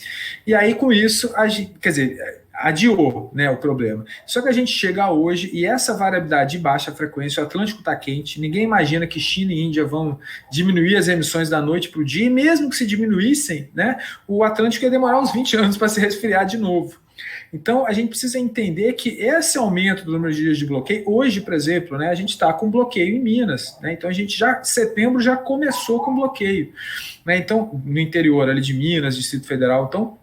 E aí, com isso, quer dizer, adiou, né, o problema. Só que a gente chega hoje e essa variabilidade de baixa frequência, o Atlântico está quente, ninguém imagina que China e Índia vão diminuir as emissões da noite para o dia, e mesmo que se diminuíssem, né, o Atlântico ia demorar uns 20 anos para se resfriar de novo. Então, a gente precisa entender que esse aumento do número de dias de bloqueio, hoje, por exemplo, né, a gente está com bloqueio em Minas, né, então a gente setembro já começou com bloqueio, né, então, no interior ali de Minas, Distrito Federal, então,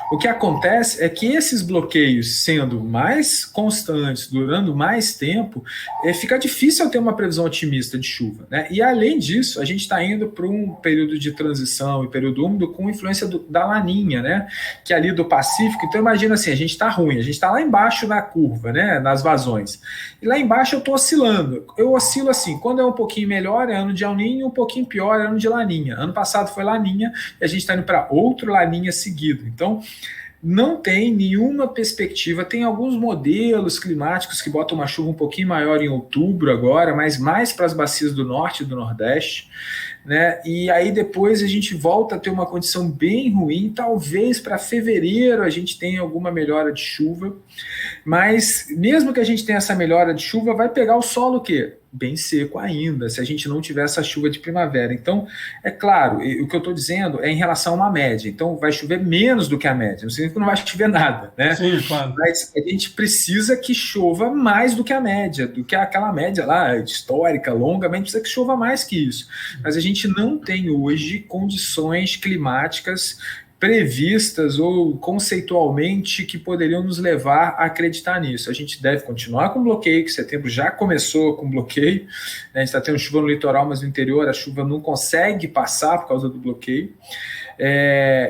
o que acontece é que esses bloqueios sendo mais constantes, durando mais tempo, fica difícil ter uma previsão otimista de chuva, né? E além disso, a gente está indo para um período de transição e período úmido com influência da laninha, né? Que é ali do Pacífico. Então imagina assim, a gente está ruim, a gente está lá embaixo na curva, né? Nas vazões. E lá embaixo eu estou oscilando. Eu oscilo assim, quando é um pouquinho melhor é ano de El Niño, um pouquinho pior é ano de Laninha. Ano passado foi Laninha e a gente está indo para outro Laninha seguido. Então, não tem nenhuma perspectiva. Tem alguns modelos climáticos que botam uma chuva um pouquinho maior em outubro agora, mas mais para as bacias do norte e do nordeste, né? E aí depois a gente volta a ter uma condição bem ruim. Talvez para fevereiro a gente tenha alguma melhora de chuva, mas mesmo que a gente tenha essa melhora de chuva, vai pegar o solo o quê? Bem seco ainda, se a gente não tiver essa chuva de primavera. Então, é claro, o que eu estou dizendo é em relação a uma média. Então, vai chover menos do que a média. Não significa que não vai chover nada, né? Sim, claro. Mas a gente precisa que chova mais do que a média, do que aquela média lá, histórica, longa, mas a gente precisa que chova mais que isso. Mas a gente não tem hoje condições climáticas previstas ou conceitualmente que poderiam nos levar a acreditar nisso. A gente deve continuar com bloqueio, que setembro já começou com bloqueio, né? A gente está tendo chuva no litoral, mas no interior a chuva não consegue passar por causa do bloqueio.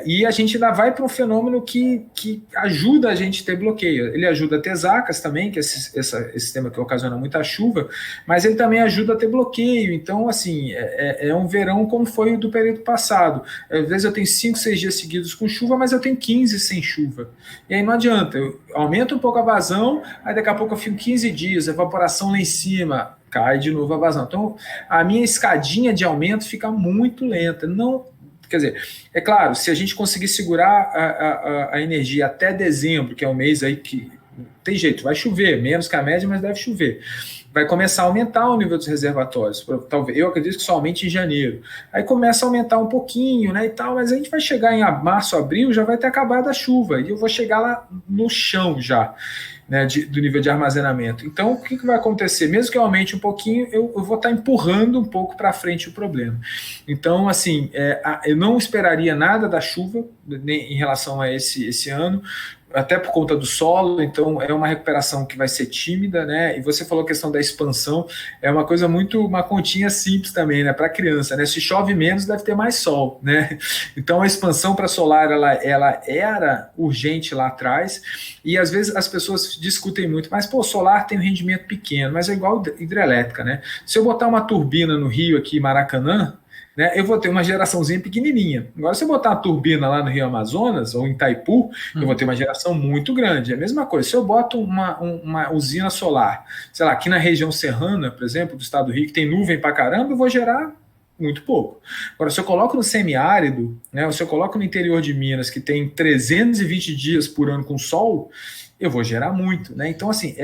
E a gente ainda vai para um fenômeno que ajuda a gente a ter bloqueio. Ele ajuda a ter zacas também, que é esse sistema que ocasiona muita chuva, mas ele também ajuda a ter bloqueio. Então, assim, é um verão como foi o do período passado. Às vezes eu tenho 5, 6 dias seguidos com chuva, mas eu tenho 15 sem chuva. E aí não adianta, eu aumento um pouco a vazão, aí daqui a pouco eu fico 15 dias, evaporação lá em cima, cai de novo a vazão. Então, a minha escadinha de aumento fica muito lenta. Não. Quer dizer, é claro, se a gente conseguir segurar a energia até dezembro, que é um mês aí que tem jeito, vai chover, menos que a média, mas deve chover. Vai começar a aumentar o nível dos reservatórios. Talvez, eu acredito que somente em janeiro. Aí começa a aumentar um pouquinho, né, e tal, mas a gente vai chegar em março, abril, já vai ter acabado a chuva, e eu vou chegar lá no chão já, né, do nível de armazenamento. Então, o que vai acontecer? Mesmo que eu aumente um pouquinho, eu vou estar empurrando um pouco para frente o problema. Então, assim, eu não esperaria nada da chuva em relação a esse ano, até por conta do solo, então é uma recuperação que vai ser tímida, né? E você falou a questão da expansão, é uma coisa uma continha simples também, né? Para criança, né? Se chove menos, deve ter mais sol, né? Então a expansão para solar, ela era urgente lá atrás, e às vezes as pessoas discutem muito, mas pô, solar tem um rendimento pequeno, mas é igual hidrelétrica, né? Se eu botar uma turbina no Rio aqui, Maracanã, né, eu vou ter uma geraçãozinha pequenininha. Agora, se eu botar uma turbina lá no Rio Amazonas ou em Itaipu, eu vou ter uma geração muito grande. É a mesma coisa. Se eu boto uma usina solar, sei lá, aqui na região serrana, por exemplo, do estado do Rio, que tem nuvem pra caramba, eu vou gerar muito pouco. Agora, se eu coloco no semiárido, né, ou se eu coloco no interior de Minas, que tem 320 dias por ano com sol, eu vou gerar muito, né? Então, assim,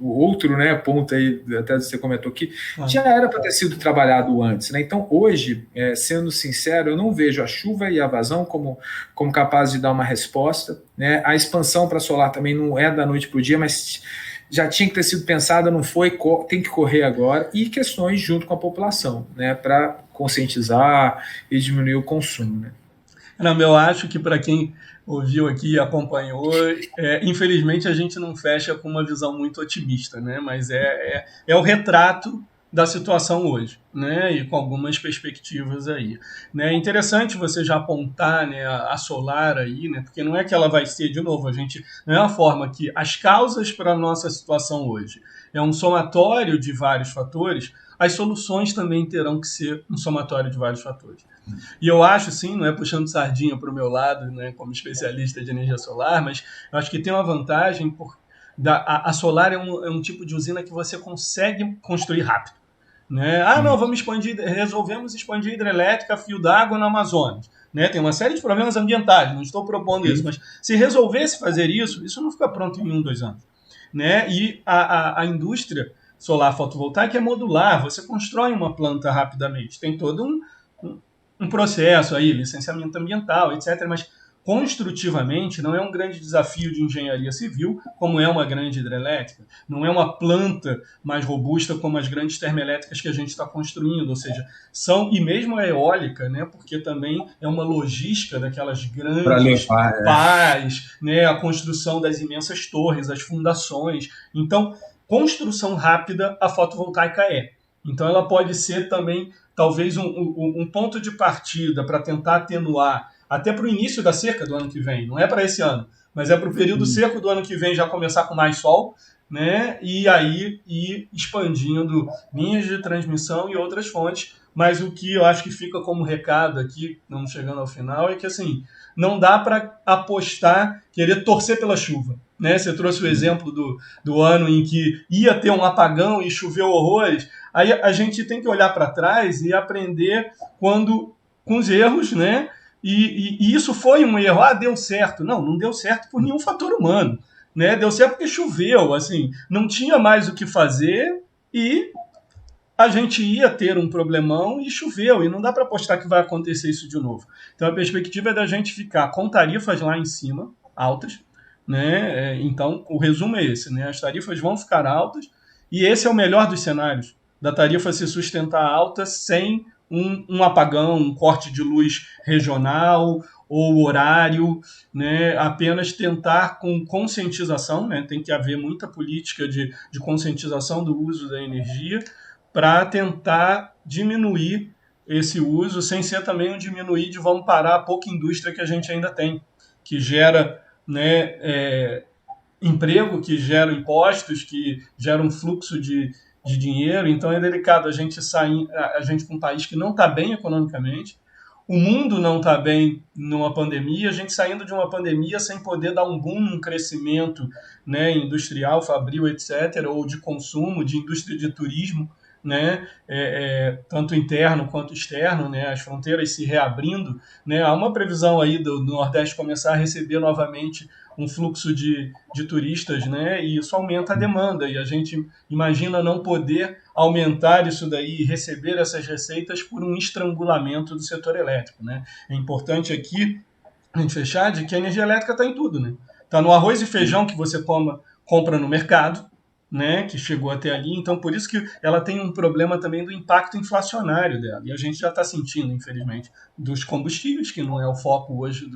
o outro, né, ponto aí, até você comentou aqui, já era para ter sido trabalhado antes, né? Então, hoje, sendo sincero, eu não vejo a chuva e a vazão como capazes de dar uma resposta, né? A expansão para solar também não é da noite para o dia, mas já tinha que ter sido pensada, não foi, tem que correr agora, e questões junto com a população, né, para conscientizar e diminuir o consumo, né? Não, eu acho que para quem ouviu aqui e acompanhou, infelizmente a gente não fecha com uma visão muito otimista, né? Mas é o retrato da situação hoje, né? E com algumas perspectivas aí, né? É interessante você já apontar, né, a solar aí, né? Porque não é que ela vai ser, de novo, não é a forma que as causas para a nossa situação hoje é um somatório de vários fatores, as soluções também terão que ser um somatório de vários fatores. E eu acho, sim, não é puxando sardinha para o meu lado, né, como especialista de energia solar, mas eu acho que tem uma vantagem, a solar é um tipo de usina que você consegue construir rápido. Né? Não, resolvemos expandir hidrelétrica, fio d'água no Amazonas. Né? Tem uma série de problemas ambientais, não estou propondo isso, mas se resolvesse fazer isso, isso não fica pronto em 1, 2 anos. Né? E a indústria solar fotovoltaica é modular, você constrói uma planta rapidamente, tem todo um processo aí, licenciamento ambiental, etc., mas construtivamente não é um grande desafio de engenharia civil, como é uma grande hidrelétrica. Não é uma planta mais robusta como as grandes termoelétricas que a gente está construindo, ou seja, e mesmo a eólica, né, porque também é uma logística daquelas grandes pás, né, a construção das imensas torres, as fundações. Então, construção rápida a fotovoltaica é. Então, ela pode ser também, talvez, um ponto de partida para tentar atenuar até para o início da seca do ano que vem, não é para esse ano, mas é para o período seco do ano que vem já começar com mais sol, né? E aí ir expandindo linhas de transmissão e outras fontes. Mas o que eu acho que fica como recado aqui, não chegando ao final, é que assim, não dá para apostar, querer torcer pela chuva. Né? Você trouxe o exemplo do ano em que ia ter um apagão e choveu horrores. Aí a gente tem que olhar para trás e aprender com os erros, né? E isso foi um erro. Deu certo. Não deu certo por nenhum fator humano. Né? Deu certo porque choveu. Assim, não tinha mais o que fazer e a gente ia ter um problemão e choveu. E não dá para apostar que vai acontecer isso de novo. Então a perspectiva é da gente ficar com tarifas lá em cima, altas. Né? Então o resumo é esse. Né? As tarifas vão ficar altas e esse é o melhor dos cenários. Da tarifa se sustentar alta sem um apagão, um corte de luz regional ou horário, né? Apenas tentar com conscientização, né? Tem que haver muita política de conscientização do uso da energia para tentar diminuir esse uso, sem ser também um diminuir de vamos parar a pouca indústria que a gente ainda tem, que gera, né, emprego, que gera impostos, que gera um fluxo de dinheiro. Então é delicado a gente com um país que não está bem economicamente, o mundo não está bem numa pandemia, a gente saindo de uma pandemia sem poder dar um boom, um crescimento, né, industrial, fabril, etc., ou de consumo, de indústria de turismo, né, tanto interno quanto externo, né, as fronteiras se reabrindo, né, há uma previsão aí do Nordeste começar a receber novamente um fluxo de turistas, né, e isso aumenta a demanda, e a gente imagina não poder aumentar isso daí e receber essas receitas por um estrangulamento do setor elétrico. Né. É importante aqui a gente fechar de que a energia elétrica está em tudo. Né. Está no arroz e feijão que você compra no mercado, né, que chegou até ali, então por isso que ela tem um problema também do impacto inflacionário dela, e a gente já está sentindo, infelizmente, dos combustíveis, que não é o foco hoje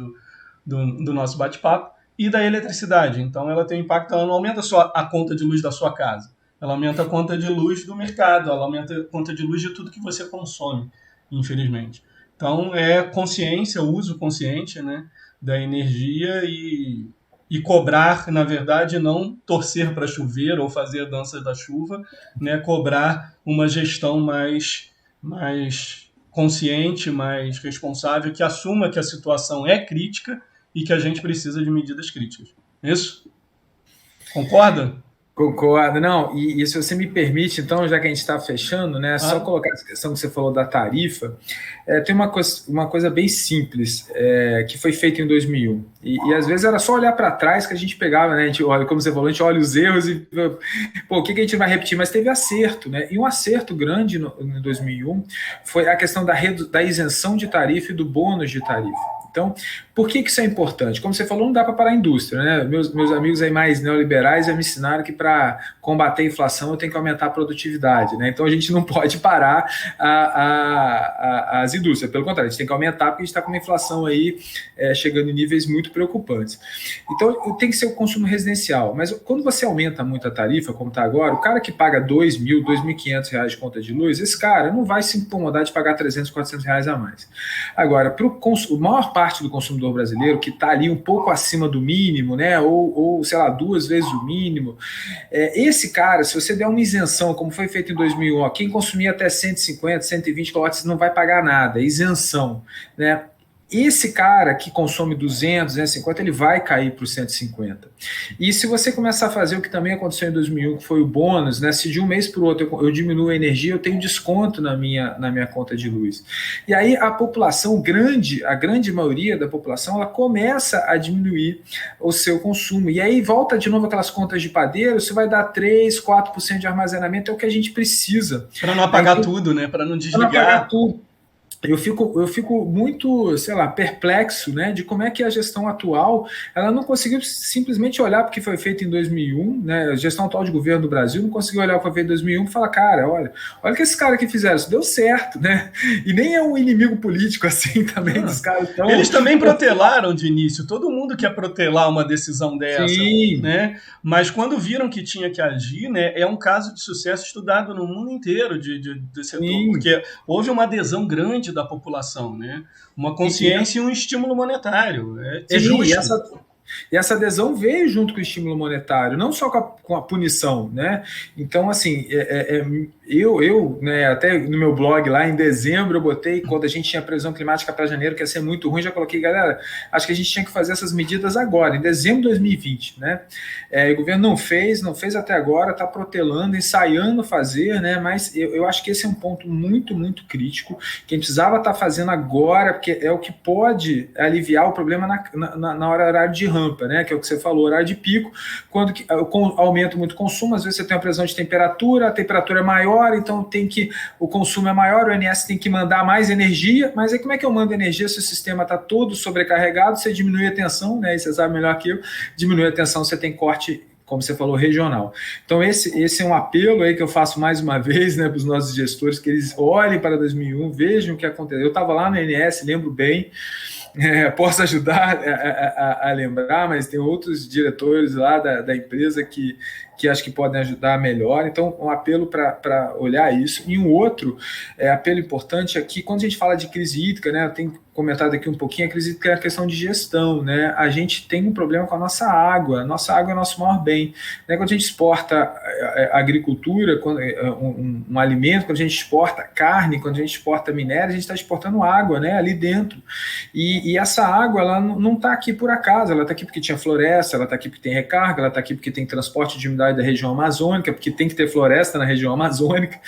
do nosso bate-papo, e da eletricidade. Então ela tem impacto, ela não aumenta só a conta de luz da sua casa, ela aumenta a conta de luz do mercado, ela aumenta a conta de luz de tudo que você consome, infelizmente. Então é consciência, uso consciente, né, da energia e cobrar, na verdade, não torcer para chover ou fazer a dança da chuva, né, cobrar uma gestão mais consciente, mais responsável, que assuma que a situação é crítica e que a gente precisa de medidas críticas. Isso? Concorda? Concordo, não, e se você me permite, então, já que a gente está fechando, né, só colocar essa questão que você falou da tarifa, tem uma coisa bem simples, que foi feita em 2001, e às vezes era só olhar para trás que a gente pegava, né, a gente olha, como você falou, a gente olha os erros e, pô, o que a gente vai repetir? Mas teve acerto, né, e um acerto grande em 2001 foi a questão da isenção de tarifa e do bônus de tarifa. Então, por que isso é importante? Como você falou, não dá para parar a indústria, né? Meus amigos aí mais neoliberais já me ensinaram que para combater a inflação eu tenho que aumentar a produtividade, né? Então a gente não pode parar as indústrias, pelo contrário, a gente tem que aumentar porque a gente está com uma inflação aí chegando em níveis muito preocupantes. Então tem que ser o consumo residencial, mas quando você aumenta muito a tarifa, como está agora, o cara que paga R$2.000, R$2.500 de conta de luz, esse cara não vai se incomodar de pagar R$300, R$400 a mais. Agora, para a maior parte do consumidor brasileiro, que está ali um pouco acima do mínimo, né, ou sei lá, 2 vezes o mínimo, esse cara, se você der uma isenção, como foi feito em 2001, quem consumia até 150, 120 kW não vai pagar nada, isenção, né? esse cara que consome 200, 250, ele vai cair para os 150. E se você começar a fazer o que também aconteceu em 2001, que foi o bônus, né? Se de um mês para o outro eu diminuo a energia, eu tenho desconto na minha conta de luz. E aí a população grande, a grande maioria da população, ela começa a diminuir o seu consumo. E aí volta de novo aquelas contas de padeiro, você vai dar 3, 4% de armazenamento, é o que a gente precisa. Para não apagar tudo, né? Para não desligar. Para não apagar tudo. Eu fico muito, sei lá, perplexo, né, de como é que a gestão atual, ela não conseguiu simplesmente olhar porque foi feito em 2001, né, a gestão atual de governo do Brasil não conseguiu olhar o que foi feito em 2001 e falar, cara, olha o que esses caras aqui fizeram, isso deu certo, né, e nem é um inimigo político assim também dos caras. Então, eles também protelaram de início, todo mundo quer protelar uma decisão dessa, sim, né, mas quando viram que tinha que agir, né, é um caso de sucesso estudado no mundo inteiro de setor, sim, porque houve uma adesão grande da população, né? Uma consciência e um estímulo monetário. É justo. E essa adesão veio junto com o estímulo monetário, não só com a punição, né? Então, assim, eu né, até no meu blog lá em dezembro eu botei, quando a gente tinha previsão climática para janeiro, que ia ser muito ruim, já coloquei, galera, acho que a gente tinha que fazer essas medidas agora, em dezembro de 2020, né? O governo não fez até agora, está protelando, ensaiando fazer, né? Mas eu acho que esse é um ponto muito, muito crítico, que a gente precisava estar fazendo agora, porque é o que pode aliviar o problema na horário de rampa, né? Que é o que você falou, horário de pico, quando aumenta muito o consumo, às vezes você tem uma previsão de temperatura, a temperatura é maior, então o consumo é maior, o ONS tem que mandar mais energia, mas aí como é que eu mando energia se o sistema está todo sobrecarregado, você diminui a tensão, né? E você sabe melhor que eu, diminui a tensão, você tem corte, como você falou, regional. Então esse é um apelo aí que eu faço mais uma vez, né, para os nossos gestores, que eles olhem para 2001, vejam o que aconteceu. Eu estava lá no ONS, lembro bem, posso ajudar a lembrar, mas tem outros diretores lá da empresa que acho que podem ajudar melhor. Então, um apelo para olhar isso. E um outro apelo importante é que, quando a gente fala de crise hídrica, né, eu tenho comentado aqui um pouquinho, a crise hídrica é a questão de gestão, né? A gente tem um problema com a nossa água é o nosso maior bem. Né? Quando a gente exporta a agricultura, um alimento, quando a gente exporta carne, quando a gente exporta minério, a gente está exportando água, né, ali dentro. E essa água, ela não está aqui por acaso, ela está aqui porque tinha floresta, ela está aqui porque tem recarga, ela está aqui porque tem transporte de umidade da região amazônica, porque tem que ter floresta na região amazônica.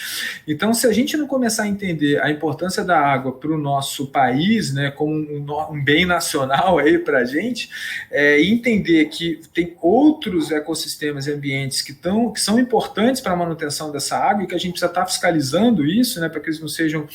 Então, se a gente não começar a entender a importância da água para o nosso país, né, como um bem nacional aí para a gente, e entender que tem outros ecossistemas e ambientes que são importantes para a manutenção dessa água e que a gente precisa estar fiscalizando isso, né, para que eles não sejam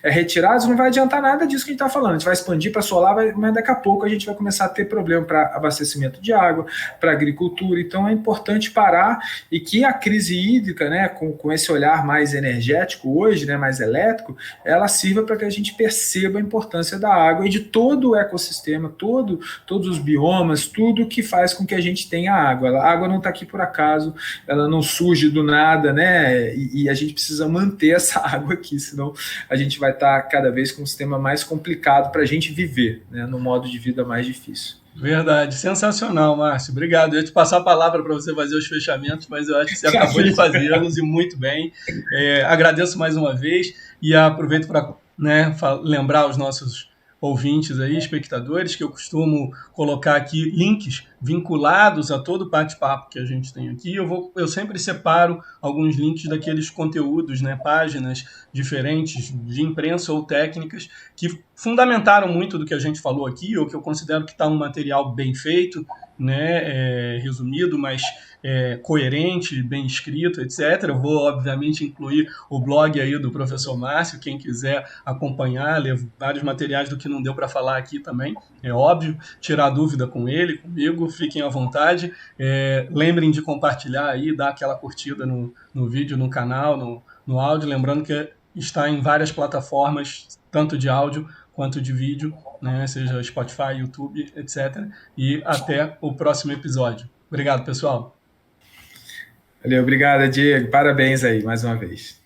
retirados, não vai adiantar nada disso que a gente está falando. A gente vai expandir para solar, mas daqui a pouco a gente vai começar a ter problema para abastecimento de água, para agricultura. Então é importante parar e que a crise hídrica, né, com esse olhar mais energético hoje, né, mais elétrico, ela sirva para que a gente perceba a importância da água e de todo o ecossistema, todos os biomas, tudo que faz com que a gente tenha água. A água não está aqui por acaso, ela não surge do nada, né, e a gente precisa manter essa água aqui, senão a gente vai estar cada vez com um sistema mais complicado para a gente viver, né, num modo de vida mais difícil. Verdade, sensacional, Márcio. Obrigado. Eu ia te passar a palavra para você fazer os fechamentos, mas eu acho que você acabou de fazê-los e muito bem. Agradeço mais uma vez e aproveito para, né, lembrar os nossos ouvintes aí, espectadores, que eu costumo colocar aqui links vinculados a todo o bate-papo que a gente tem aqui. Eu sempre separo alguns links daqueles conteúdos, né, páginas diferentes de imprensa ou técnicas que fundamentaram muito do que a gente falou aqui, ou que eu considero que está um material bem feito, né, resumido, mas coerente, bem escrito, etc. Eu vou, obviamente, incluir o blog aí do professor Márcio, quem quiser acompanhar, ler vários materiais do que não deu para falar aqui também, é óbvio, tirar dúvida com ele, comigo, fiquem à vontade. Lembrem de compartilhar aí, dar aquela curtida no vídeo, no canal, no áudio, lembrando que está em várias plataformas, tanto de áudio quanto de vídeo, né, seja Spotify, YouTube, etc. E até o próximo episódio. Obrigado, pessoal. Valeu, obrigado, Diego. Parabéns aí, mais uma vez.